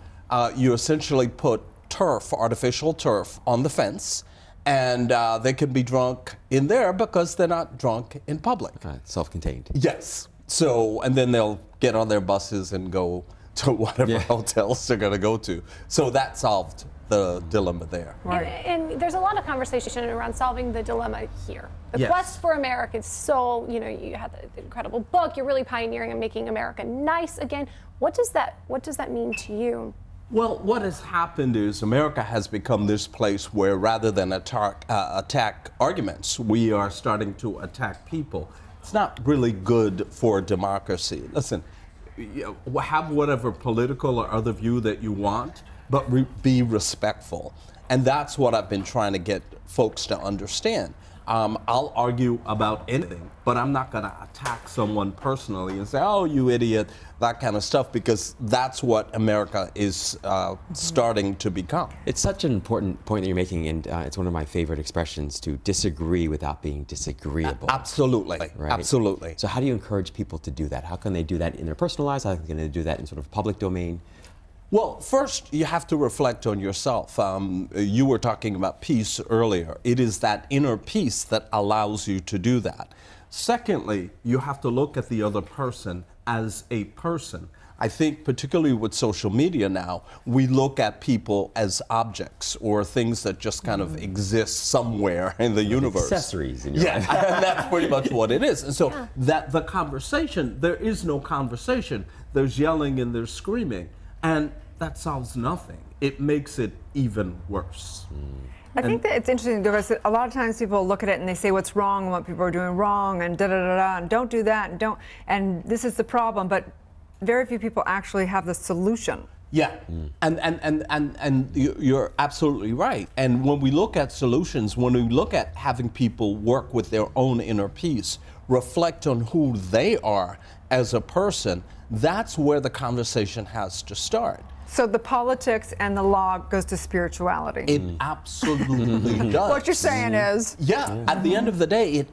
You essentially put turf, artificial turf, on the fence, And they can be drunk in there because they're not drunk in public. Self-contained. Yes. So, and then they'll get on their buses and go to whatever hotels they're going to go to. So that solved the dilemma there. And there's a lot of conversation around solving the dilemma here. The Yes. quest for America is so, you know, you had the incredible book, you're really pioneering and making America nice again. What does that mean to you? Well, what has happened is America has become this place where rather than attack arguments, we are starting to attack people. It's not really good for democracy. Listen, have whatever political or other view that you want, but be respectful. And that's what I've been trying to get folks to understand. I'll argue about anything, but I'm not going to attack someone personally and say, oh, you idiot, that kind of stuff, because that's what America is starting to become. It's such an important point that you're making, and it's one of my favorite expressions, to disagree without being disagreeable. Absolutely, right? Absolutely. So how do you encourage people to do that? How can they do that in their personal lives? How can they do that in sort of public domain? Well, first, you have to reflect on yourself. You were talking about peace earlier. It is that inner peace that allows you to do that. Secondly, you have to look at the other person as a person. I think particularly with social media now, we look at people as objects or things that just kind of exist somewhere in the universe. Accessories in your life. And that's pretty much what it is. And so that the conversation, there is no conversation. There's yelling and there's screaming. And that solves nothing. It makes it even worse. I think that it's interesting because a lot of times people look at it and they say what's wrong and what people are doing wrong and da-da-da-da and don't do that and don't, and this is the problem, but very few people actually have the solution. Yeah, and you're absolutely right. And when we look at solutions, when we look at having people work with their own inner peace, reflect on who they are as a person, that's where the conversation has to start. So the politics and the law goes to spirituality. It absolutely does. What you're saying is. Yeah, at the end of the day,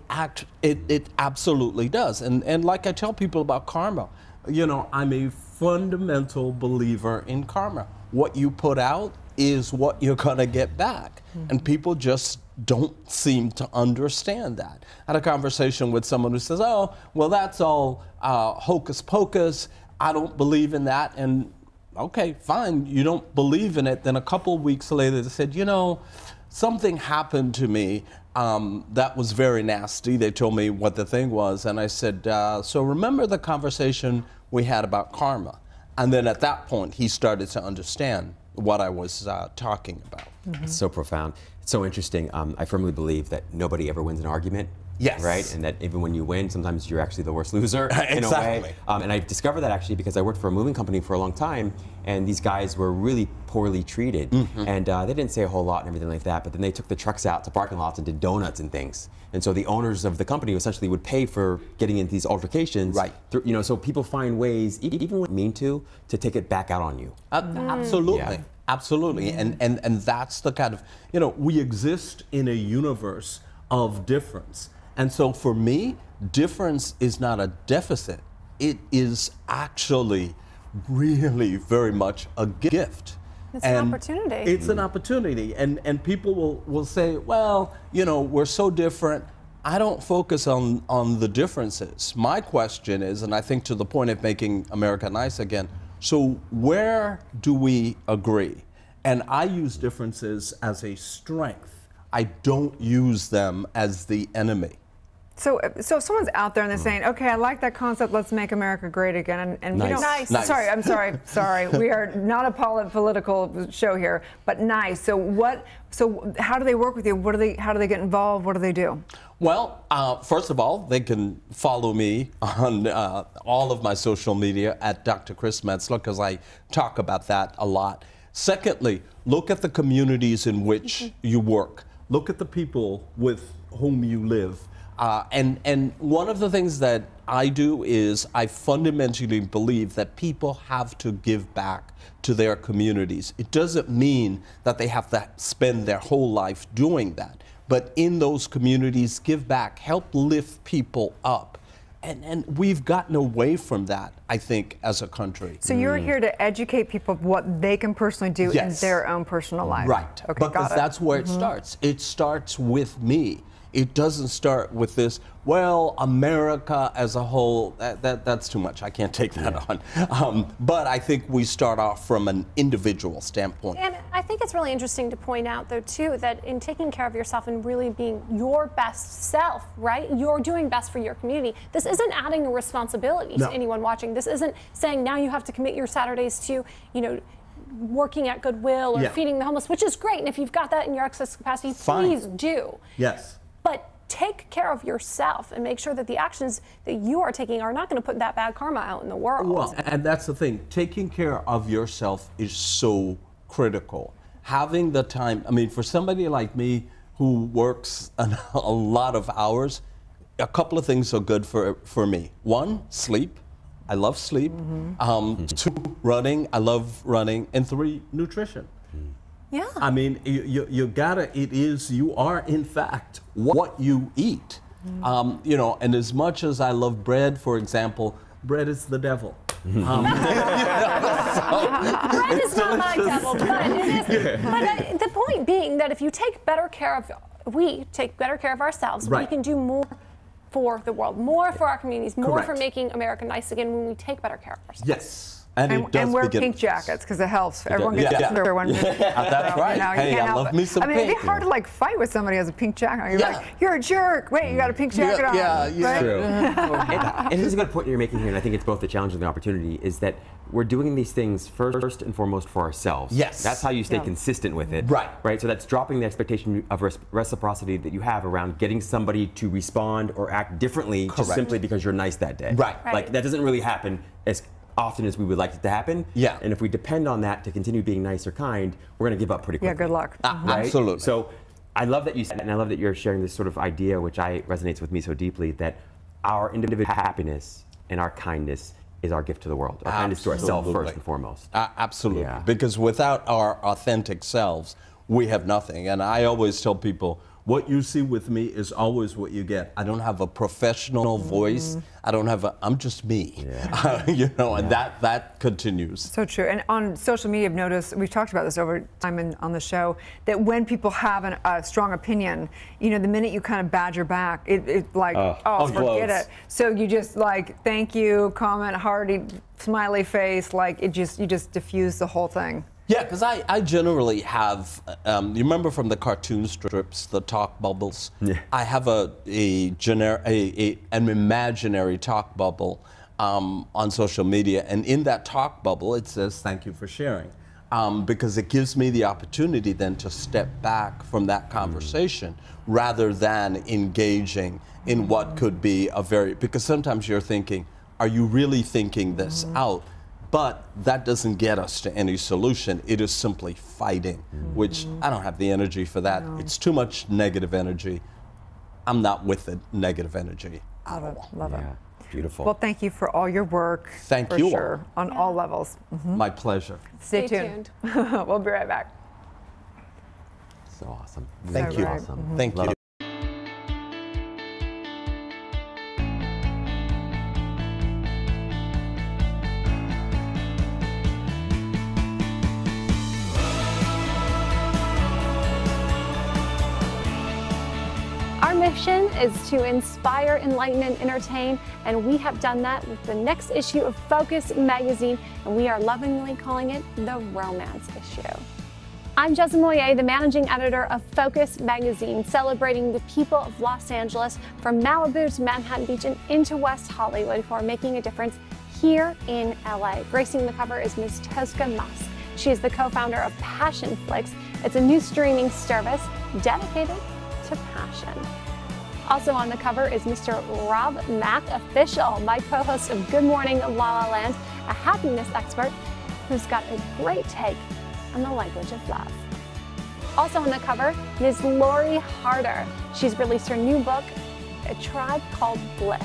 it absolutely does. And like I tell people about karma, you know, I'm a fundamental believer in karma. What you put out is what you're gonna get back. And people just don't seem to understand that. I had a conversation with someone who says, oh, well, that's all hocus pocus. I don't believe in that. And okay, fine, you don't believe in it. Then a couple weeks later, they said, you know, something happened to me that was very nasty. They told me what the thing was. And I said, so remember the conversation we had about karma? And then at that point, he started to understand what I was talking about. It's so profound. It's so interesting. I firmly believe that nobody ever wins an argument. Yes. Right? And that even when you win, sometimes you're actually the worst loser in a way. And I discovered that actually because I worked for a moving company for a long time, and these guys were really poorly treated. And they didn't say a whole lot and everything like that, but then they took the trucks out to parking lots and did donuts and things. And so the owners of the company essentially would pay for getting into these altercations. Right. You know, so people find ways, even when they mean to take it back out on you. Absolutely. Yeah. Absolutely. And that's the kind of, you know, we exist in a universe of difference. And so for me, difference is not a deficit. It is actually really very much a gift. It's an opportunity. It's an opportunity. And people will say, well, you know, we're so different. I don't focus on the differences. My question is, and I think to the point of making America nice again, so where do we agree? And I use differences as a strength. I don't use them as the enemy. So if someone's out there and they're saying, okay, I like that concept, let's make America great again, and we don't. Nice. Sorry, I'm sorry. We are not a political show here, but nice. So how do they work with you? How do they get involved? What do they do? Well, first of all, they can follow me on all of my social media at Dr. Chris Metzler, because I talk about that a lot. Secondly, look at the communities in which you work. Look at the people with whom you live. And one of the things that I do is I fundamentally believe that people have to give back to their communities. It doesn't mean that they have to spend their whole life doing that, but in those communities, give back, help lift people up. And we've gotten away from that, I think, as a country. So you're here to educate people of what they can personally do in their own personal life. Right. Okay, because that's where it starts. It starts with me. It doesn't start with this, well, America as a whole, that's too much. I can't take that on. But I think we start off from an individual standpoint. And I think it's really interesting to point out, though, too, that in taking care of yourself and really being your best self, right, you're doing best for your community. This isn't adding a responsibility to anyone watching. This isn't saying now you have to commit your Saturdays to, you know, working at Goodwill or feeding the homeless, which is great. And if you've got that in your excess capacity, please do. Yes. But take care of yourself and make sure that the actions that you are taking are not going to put that bad karma out in the world. Well, and that's the thing. Taking care of yourself is so critical. Having the time, I mean, for somebody like me who works a lot of hours, a couple of things are good for me. One, sleep. I love sleep. 2, running. I love running. And 3, nutrition. Yeah. I mean, you gotta, you are in fact what you eat. You know, and as much as I love bread, for example, bread is the devil. Bread is not my devil, but it is. But the point being that if you take better care of, we take better care of ourselves, we can do more for the world, more for our communities, more for making America nice again when we take better care of ourselves. Yes. And wear pink jackets because it helps. Everyone gets under one. That's right. You know, hey, I love me some pink. I mean, it'd be hard to like fight with somebody who has a pink jacket on. You're like, you're a jerk. Wait, you got a pink jacket on. Yeah, true. And it's a good point you're making here, and I think it's both the challenge and the opportunity, is that we're doing these things first and foremost for ourselves. Yes. That's how you stay consistent with it. Right. So that's dropping the expectation of reciprocity that you have around getting somebody to respond or act differently just simply because you're nice that day. Right. Like that doesn't really happen as often as we would like it to happen. Yeah. And if we depend on that to continue being nice or kind, we're going to give up pretty quickly. Yeah, good luck. Right? Absolutely. So I love that you said, and I love that you're sharing this sort of idea, which resonates with me so deeply, that our individual happiness and our kindness is our gift to the world. Our kindness to ourselves first and foremost. Absolutely. Yeah. Because without our authentic selves, we have nothing. And I always tell people, what you see with me is always what you get. I don't have a professional voice. I don't have I'm just me. You know, and that continues. So true. And on social media, I've noticed, we've talked about this over time on the show, that when people have a strong opinion, you know, the minute you kind of badger back, it's like, forget it. So you just like, thank you, comment, hearty, smiley face, like you just diffuse the whole thing. Yeah, because I generally have, you remember from the cartoon strips, the talk bubbles? Yeah. I have an imaginary talk bubble on social media, and in that talk bubble it says, thank you for sharing. Because it gives me the opportunity then to step back from that conversation rather than engaging in what could be because sometimes you're thinking, are you really thinking this out? But that doesn't get us to any solution. It is simply fighting, which I don't have the energy for that. No. It's too much negative energy. I'm not with the negative energy. Love it. Beautiful. Well, thank you for all your work. Thank you sure, on all levels. My pleasure. Stay tuned. We'll be right back. So awesome. Thank you. Awesome. Thank you. Our mission is to inspire, enlighten, and entertain, and we have done that with the next issue of Focus magazine, and we are lovingly calling it the Romance Issue. I'm Jessica Moyer, the managing editor of Focus magazine, celebrating the people of Los Angeles from Malibu to Manhattan Beach and into West Hollywood who are making a difference here in LA. Gracing the cover is Ms. Tosca Musk. She is the co-founder of Passion Flix. It's a new streaming service dedicated to passion. Also on the cover is Mr. Rob Mack Official, my co-host of Good Morning La La Land, a happiness expert who's got a great take on the language of love. Also on the cover, Ms. Lori Harder. She's released her new book, A Tribe Called Bliss,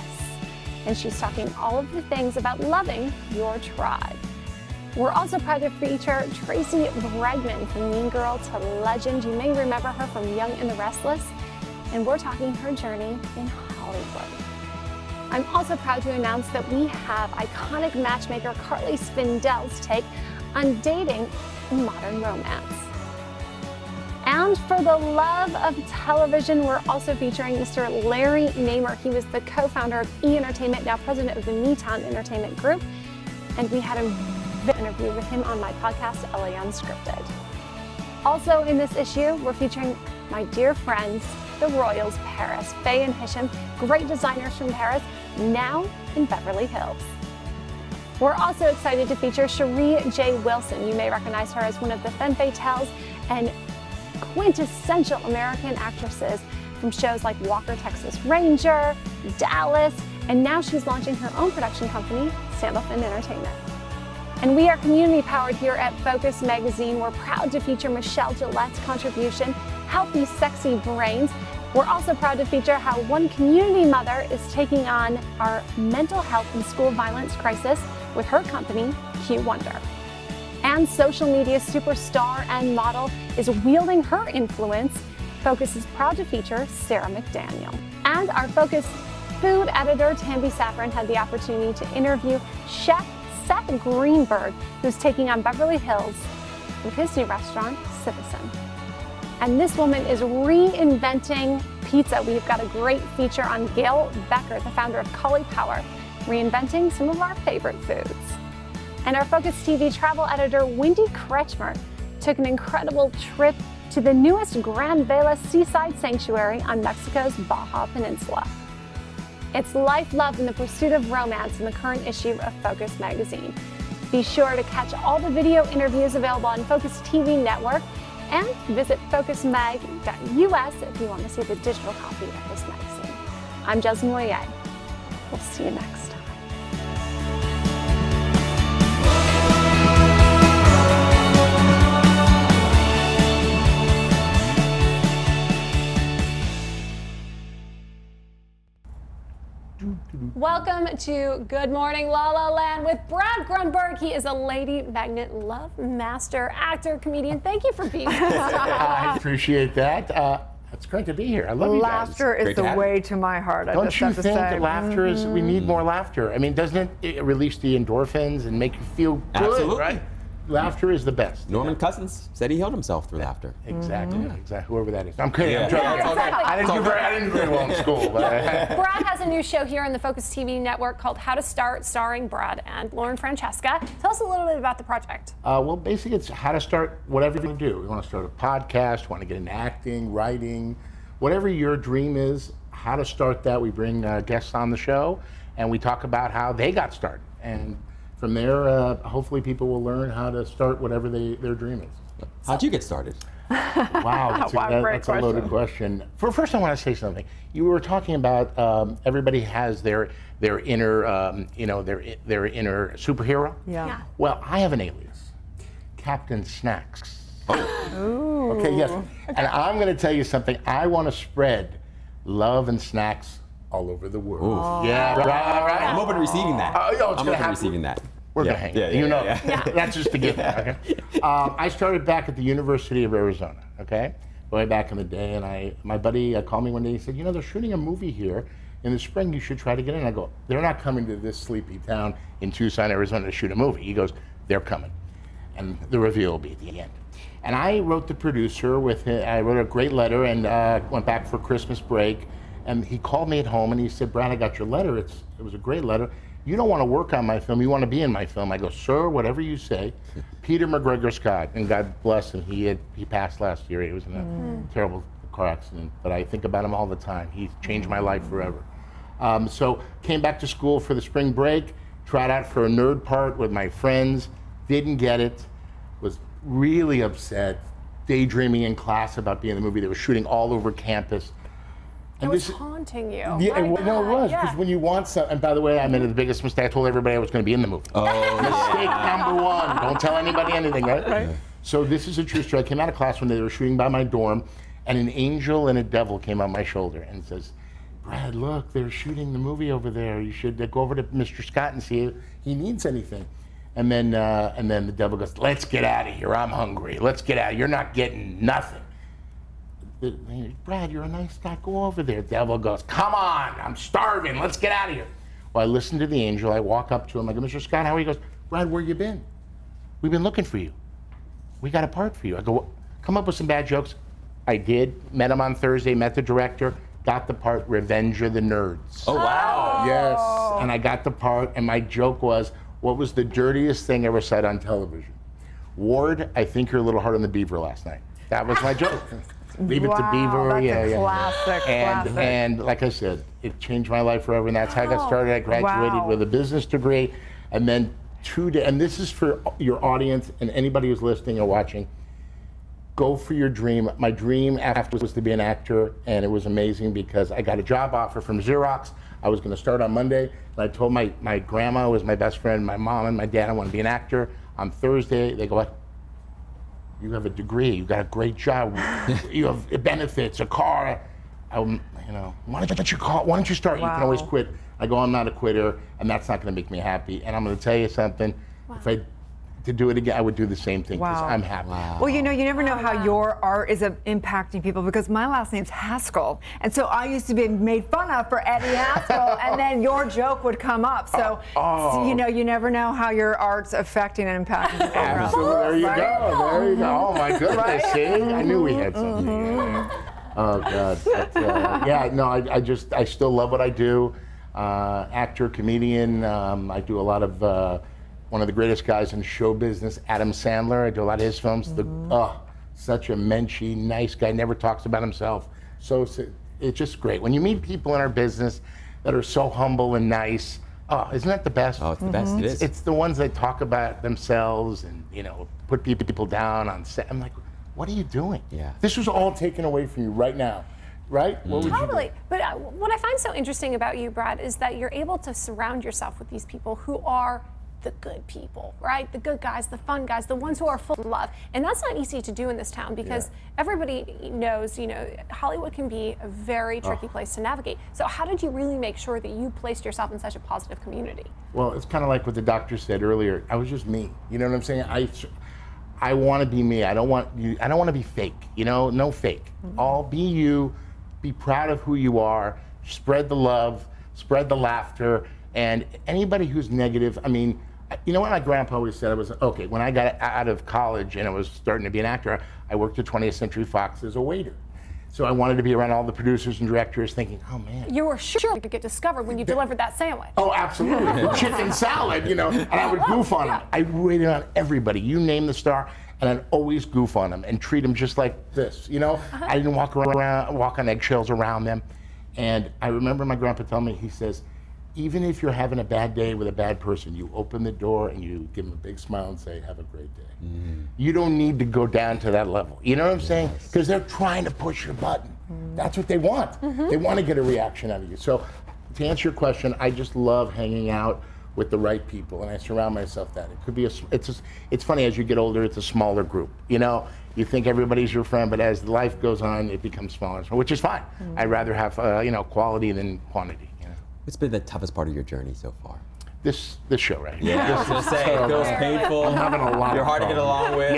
and she's talking all of the things about loving your tribe. We're also proud to feature Tracy Bregman from Mean Girl to Legend. You may remember her from Young and the Restless, and we're talking her journey in Hollywood. I'm also proud to announce that we have iconic matchmaker Carly Spindell's take on dating in modern romance. And for the love of television, we're also featuring Mr. Larry Namer. He was the co-founder of E! Entertainment, now president of the Newtown Entertainment Group. And we had a interview with him on my podcast, LA Unscripted. Also in this issue, we're featuring my dear friends, the Royals Paris, Faye and Hisham, great designers from Paris, now in Beverly Hills. We're also excited to feature Cherie J. Wilson. You may recognize her as one of the femme fatales and quintessential American actresses from shows like Walker, Texas Ranger, Dallas, and now she's launching her own production company, Sandalfin Entertainment. And we are community powered here at Focus Magazine. We're proud to feature Michelle Gillette's contribution, Healthy Sexy Brains. We're also proud to feature how one community mother is taking on our mental health and school violence crisis with her company, Q Wonder. And social media superstar and model is wielding her influence. Focus is proud to feature Sarah McDaniel. And our Focus food editor, Tambi Saffron, had the opportunity to interview Chef Seth Greenberg, who's taking on Beverly Hills with his new restaurant, Citizen. And this woman is reinventing pizza. We've got a great feature on Gail Becker, the founder of Cully Power, reinventing some of our favorite foods. And our Focus TV travel editor, Wendy Kretschmer, took an incredible trip to the newest Gran Vela seaside sanctuary on Mexico's Baja Peninsula. It's life, love, and the pursuit of romance in the current issue of Focus Magazine. Be sure to catch all the video interviews available on Focus TV Network and visit focusmag.us if you want to see the digital copy of this magazine. I'm Jasmine Moyer. We'll see you next time. Welcome to Good Morning La La Land with Brad Grunberg. He is a lady magnet, love master, actor, comedian. Thank you for being here. I appreciate that. It's great to be here. I love you guys. Laughter is the way to my heart. I Don't just you have to think say. that laughter is, we need more laughter? I mean, doesn't it release the endorphins and make you feel good, Absolutely. right? Laughter is the best. Norman Cousins said he healed himself through laughter. Exactly, exactly. Whoever that is. I'm kidding. Yeah. I'm joking. Yeah, exactly. I didn't do very well in school. But Brad has a new show here on the Focus TV network called How to Start, starring Brad and Lauren Francesca. Tell us a little bit about the project. well, basically, it's how to start whatever you do. You want to start a podcast, want to get into acting, writing, whatever your dream is, how to start that. We bring guests on the show, and we talk about how they got started. And from there, hopefully people will learn how to start whatever their dream is. How'd you get started? Wow, that's a loaded question. First, I want to say something. You were talking about everybody has their inner, their inner superhero. Yeah. Well, I have an alias, Captain Snacks. Ooh. Okay, yes. And I'm going to tell you something. I want to spread love and snacks all over the world. Ooh. Yeah, right. I'm open to receiving that. It's I'm gonna open to happen. receiving that. We're Yeah, gonna hang. yeah, You yeah, know, yeah. that's just a given. Okay. I started back at the University of Arizona. Okay, way back in the day, and my buddy called me one day. He said, they're shooting a movie here in the spring. You should try to get in. I go, they're not coming to this sleepy town in Tucson, Arizona to shoot a movie. He goes, they're coming, and the reveal will be at the end. And I wrote the producer with him. I wrote a great letter and went back for Christmas break. And he called me at home and he said, Brad, I got your letter. It was a great letter. You don't want to work on my film. You want to be in my film. I go, sir, whatever you say. Peter McGregor Scott, and God bless him. He passed last year. He was in a terrible car accident. But I think about him all the time. He changed my life forever. So came back to school for the spring break, tried out for a nerd part with my friends, didn't get it, was really upset, daydreaming in class about being in the movie. They were shooting all over campus. It was haunting you. Yeah, it was, because when you want something, and by the way, I made the biggest mistake. I told everybody I was going to be in the movie. Mistake number one. Don't tell anybody anything, right? So this is a true story. I came out of class one day, they were shooting by my dorm, and an angel and a devil came on my shoulder and says, Brad, look, they're shooting the movie over there. You should go over to Mr. Scott and see if he needs anything. And then the devil goes, let's get out of here. I'm hungry. Let's get out. You're not getting nothing. Brad, you're a nice guy. Go over there. Devil goes, come on. I'm starving. Let's get out of here. Well, I listen to the angel. I walk up to him. I go, Mr. Scott, how are you? He goes, Brad, where you been? We've been looking for you. We got a part for you. I go, come up with some bad jokes. I did. Met him on Thursday, met the director, got the part, Revenge of the Nerds. Oh, wow. Yes, and I got the part, and my joke was, what was the dirtiest thing ever said on television? Ward, I think you're a little hard on the beaver last night. That was my joke. Leave it to Beaver. That's yeah, a classic, classic. And like I said, it changed my life forever, and that's how I got started. I graduated with a business degree, and then and this is for your audience and anybody who's listening or watching, go for your dream. My dream after was to be an actor, and it was amazing because I got a job offer from Xerox. I was going to start on Monday, and I told my grandma, who was my best friend, my mom and my dad, I want to be an actor. On Thursday, they go, what? You have a degree, you got a great job, you have benefits, a car. You know, why don't you start? You can always quit. I go, I'm not a quitter, and that's not going to make me happy. And I'm going to tell you something. If I to do it again, I would do the same thing because I'm happy. Well, you know, you never know how your art is impacting people because my last name's Haskell. And so I used to be made fun of for Eddie Haskell, and then your joke would come up. So, you know, you never know how your art's affecting and impacting people. Absolutely. There you go. There you go. Oh, my goodness. Right? See? I knew we had something. Oh, God. But, yeah, no, I still love what I do. Actor, comedian. I do a lot of... one of the greatest guys in show business, Adam Sandler. I do a lot of his films. Such a menschy, nice guy, never talks about himself. So it's just great. When you meet people in our business that are so humble and nice, isn't that the best? Oh, it's the best, it is. It's the ones that talk about themselves and, you know, put people down on set. I'm like, what are you doing? Yeah. This was all taken away from you right now, right? What would you do? Totally. But what I find so interesting about you, Brad, is that you're able to surround yourself with these people who are the good people, right? The good guys, the fun guys, the ones who are full of love. And that's not easy to do in this town because everybody knows, you know, Hollywood can be a very tricky place to navigate. So how did you really make sure that you placed yourself in such a positive community? Well, it's kind of like what the doctor said earlier. I was just me. You know what I'm saying? I want to be me. I don't want to be fake. You know, no fake. All be you. Be proud of who you are. Spread the love. Spread the laughter. And anybody who's negative, I mean, you know what my grandpa always said? When I got out of college and I was starting to be an actor, I worked at 20th Century Fox as a waiter. So I wanted to be around all the producers and directors thinking, oh man. You were sure you could get discovered when you delivered that sandwich. Oh, absolutely. Chicken salad, you know, and I would goof on them. I waited on everybody. You name the star, and I'd always goof on them and treat them just like this, you know? I didn't walk on eggshells around them. And I remember my grandpa telling me, he says, even if you're having a bad day with a bad person, you open the door and you give them a big smile and say, have a great day. You don't need to go down to that level. You know what I'm saying? Because they're trying to push your button. That's what they want. They want to get a reaction out of you. So to answer your question, I just love hanging out with the right people, and I surround myself that. It could be it's funny, as you get older, it's a smaller group. You know, you think everybody's your friend, but as life goes on, it becomes smaller, which is fine. I'd rather have, you know, quality than quantity. What's been the toughest part of your journey so far? This show right here. Yeah, I was going to say, it feels painful. I'm having a lot You're of hard to get along with.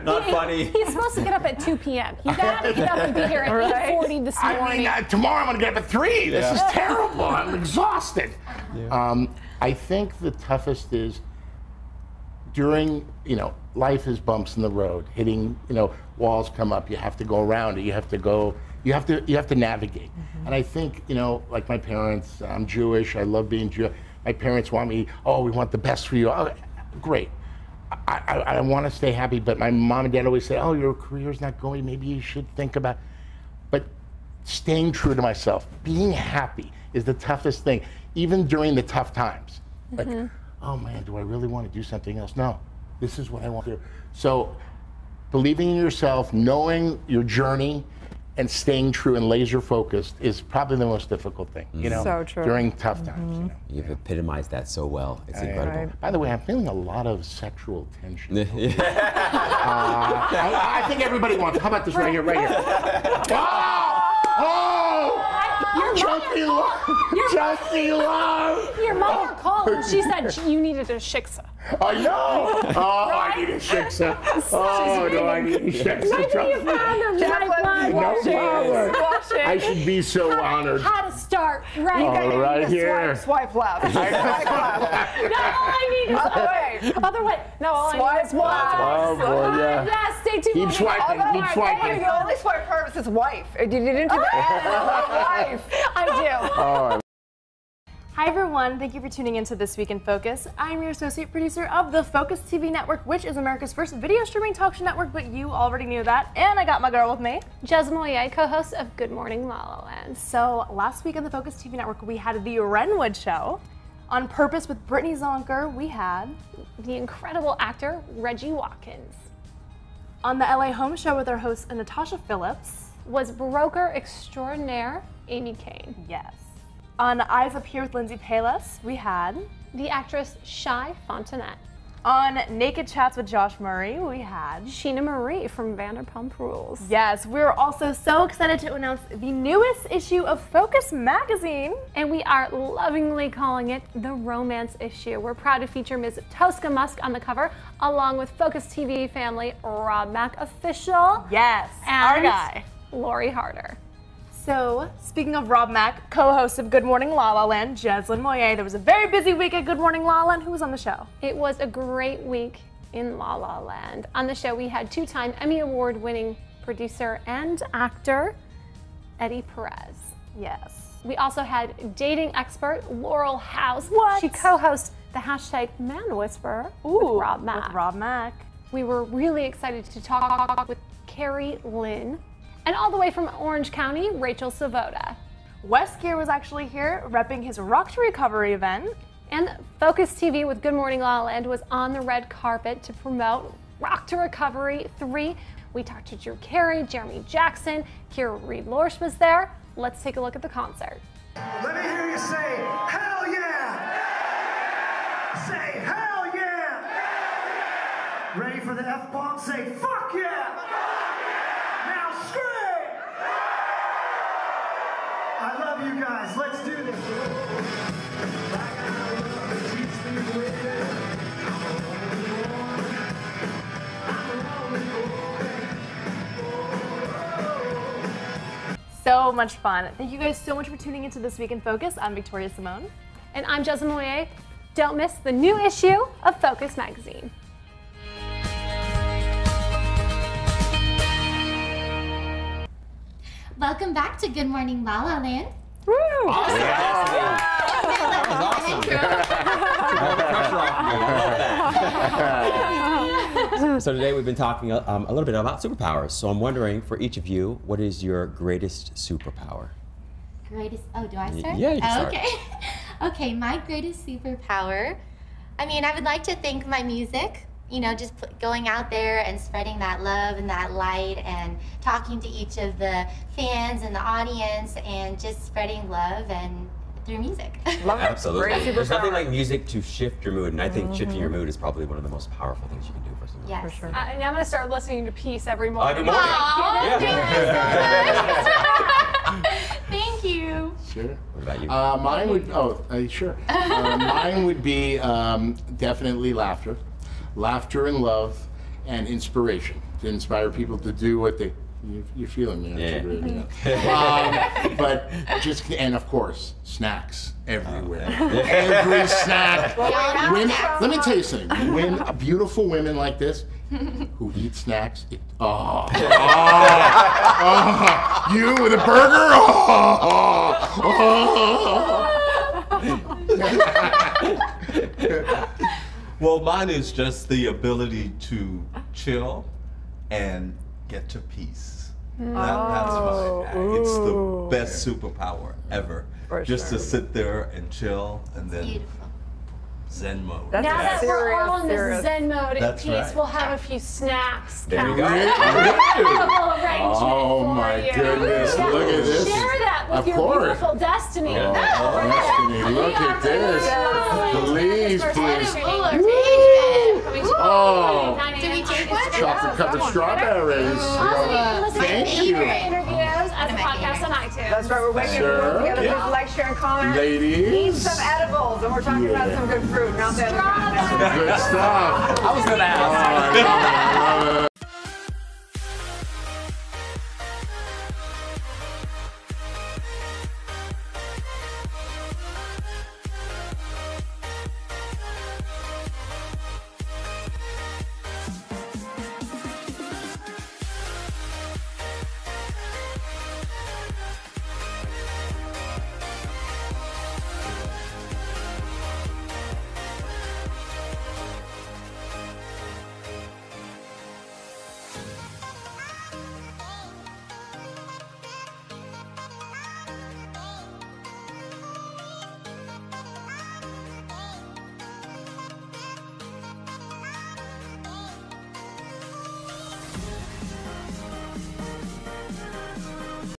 Not funny. He's supposed to get up at 2 p.m. You got to get up and be here at 8:40 this morning. I mean, tomorrow I'm going to get up at 3. This is terrible. I'm exhausted. I think the toughest is during, you know, life is bumps in the road. Hitting, you know, walls come up. You have to go around it. You have to go. You have to navigate. And I think, you know, like my parents, I'm Jewish, I love being Jewish. My parents want me, we want the best for you. Oh, great. I want to stay happy, but my mom and dad always say, your career's not going, maybe you should think about. But staying true to myself, being happy is the toughest thing, even during the tough times. Like, oh man, do I really want to do something else? No, this is what I want to do. So believing in yourself, knowing your journey, and staying true and laser focused is probably the most difficult thing, you know, so true. During tough times. You know? You've epitomized that so well. It's incredible. By the way, I'm feeling a lot of sexual tension. I think everybody wants. How about this right here, right here? Justy Love! Your mother called and she said you needed a shiksa. I know! I need a shiksa. Do I need a shiksa? Maybe you found him. No problem. I I should be so honored. How to start, right? Oh, right here. Swipe left. Swipe left. No, all I need is Other way. Other way. No, all I need is Swipe left. Oh, boy, yeah. Yes, stay tuned. Keep swiping, keep swiping. You only swipe her, it says wife. You didn't do the wife. I do. Oh, Hi everyone, thank you for tuning into This Week in Focus. I'm your associate producer of the Focus TV network, which is America's first video streaming talk show network, but you already knew that. And I got my girl with me, Jez Moye, co-host of Good Morning La La Land. So last week on the Focus TV network, we had the Renwood Show. On Purpose with Brittany Zonker, we had the incredible actor Reggie Watkins. On the LA Home Show with our host Natasha Phillips was broker extraordinaire Amy Kane. Yes. On Eyes Up Here with Lindsay Palis, we had the actress Shai Fontanet. On Naked Chats with Josh Murray, we had Sheena Marie from Vanderpump Rules. Yes, we're also so excited to announce the newest issue of Focus magazine. And we are lovingly calling it the Romance Issue. We're proud to feature Ms. Tosca Musk on the cover, along with Focus TV family Rob Mack official. Yes, and our guy, Lori Harder. So, speaking of Rob Mack, co-host of Good Morning La La Land, Jeslyn Moye, there was a very busy week at Good Morning La La Land. Who was on the show? It was a great week in La La Land. On the show, we had two-time Emmy Award-winning producer and actor, Eddie Perez. Yes. We also had dating expert Laurel House. What? She co-hosts the hashtag Man Whisperer with Rob Mack. With Rob Mack. We were really excited to talk with Carrie Lynn. And all the way from Orange County, Rachel Savoda. Wes Gear was actually here repping his Rock to Recovery event. And Focus TV with Good Morning La La Land was on the red carpet to promote Rock to Recovery 3. We talked to Drew Carey, Jeremy Jackson, Kira Reed-Lorsch was there. Let's take a look at the concert. Let me hear you say, hell yeah! Say, hell yeah! Ready for the F-bomb? Say, fuck yeah! Now scream! I love you guys. Let's do this. So much fun. Thank you guys so much for tuning into This Week in Focus. I'm Victoria Simone. And I'm Jeslyn Moye. Don't miss the new issue of Focus magazine. Welcome back to Good Morning La La Land. Woo! Awesome. That was awesome. So today we've been talking a little bit about superpowers. So I'm wondering, for each of you, what is your greatest superpower? Greatest, oh, do I start? Yeah, you can start. Okay. Okay, my greatest superpower, I mean, I would like to thank my music. You know, just going out there and spreading that love and that light and talking to each of the fans and the audience and just spreading love and through music. Love it. Absolutely. There's nothing like music to shift your mood, and I think shifting your mood is probably one of the most powerful things you can do for someone. Yes. For sure. And I'm going to start listening to Peace every morning. Every morning. Thank you. Sure. What about you? Mine would, sure. Mine would be definitely laughter. Laughter and love and inspiration to inspire people to do what they. You're feeling me, aren't you? Yeah. But just, and of course, snacks everywhere. Every snack. When, let me tell you something. When beautiful women like this who eat snacks, you with a burger? Well, mine is just the ability to chill and get to peace. That's mine. It's the best superpower ever. Just to sit there and chill and then Zen mode. Now that we're all in the Zen mode and peace, right. we'll have a few snacks. There you go. Oh my goodness, look at this. Share that with your beautiful Destiny. Destiny, look at this. Please, please. Oh, Did we take one? chocolate covered strawberries. Thank you. Interviews as a podcast on iTunes. That's right, we're waking up together. Please like, share, and comment. Ladies. Eat some edibles, and we're talking about some good fruit, not the other kind. Good stuff. I was going to ask. I love it. Bye.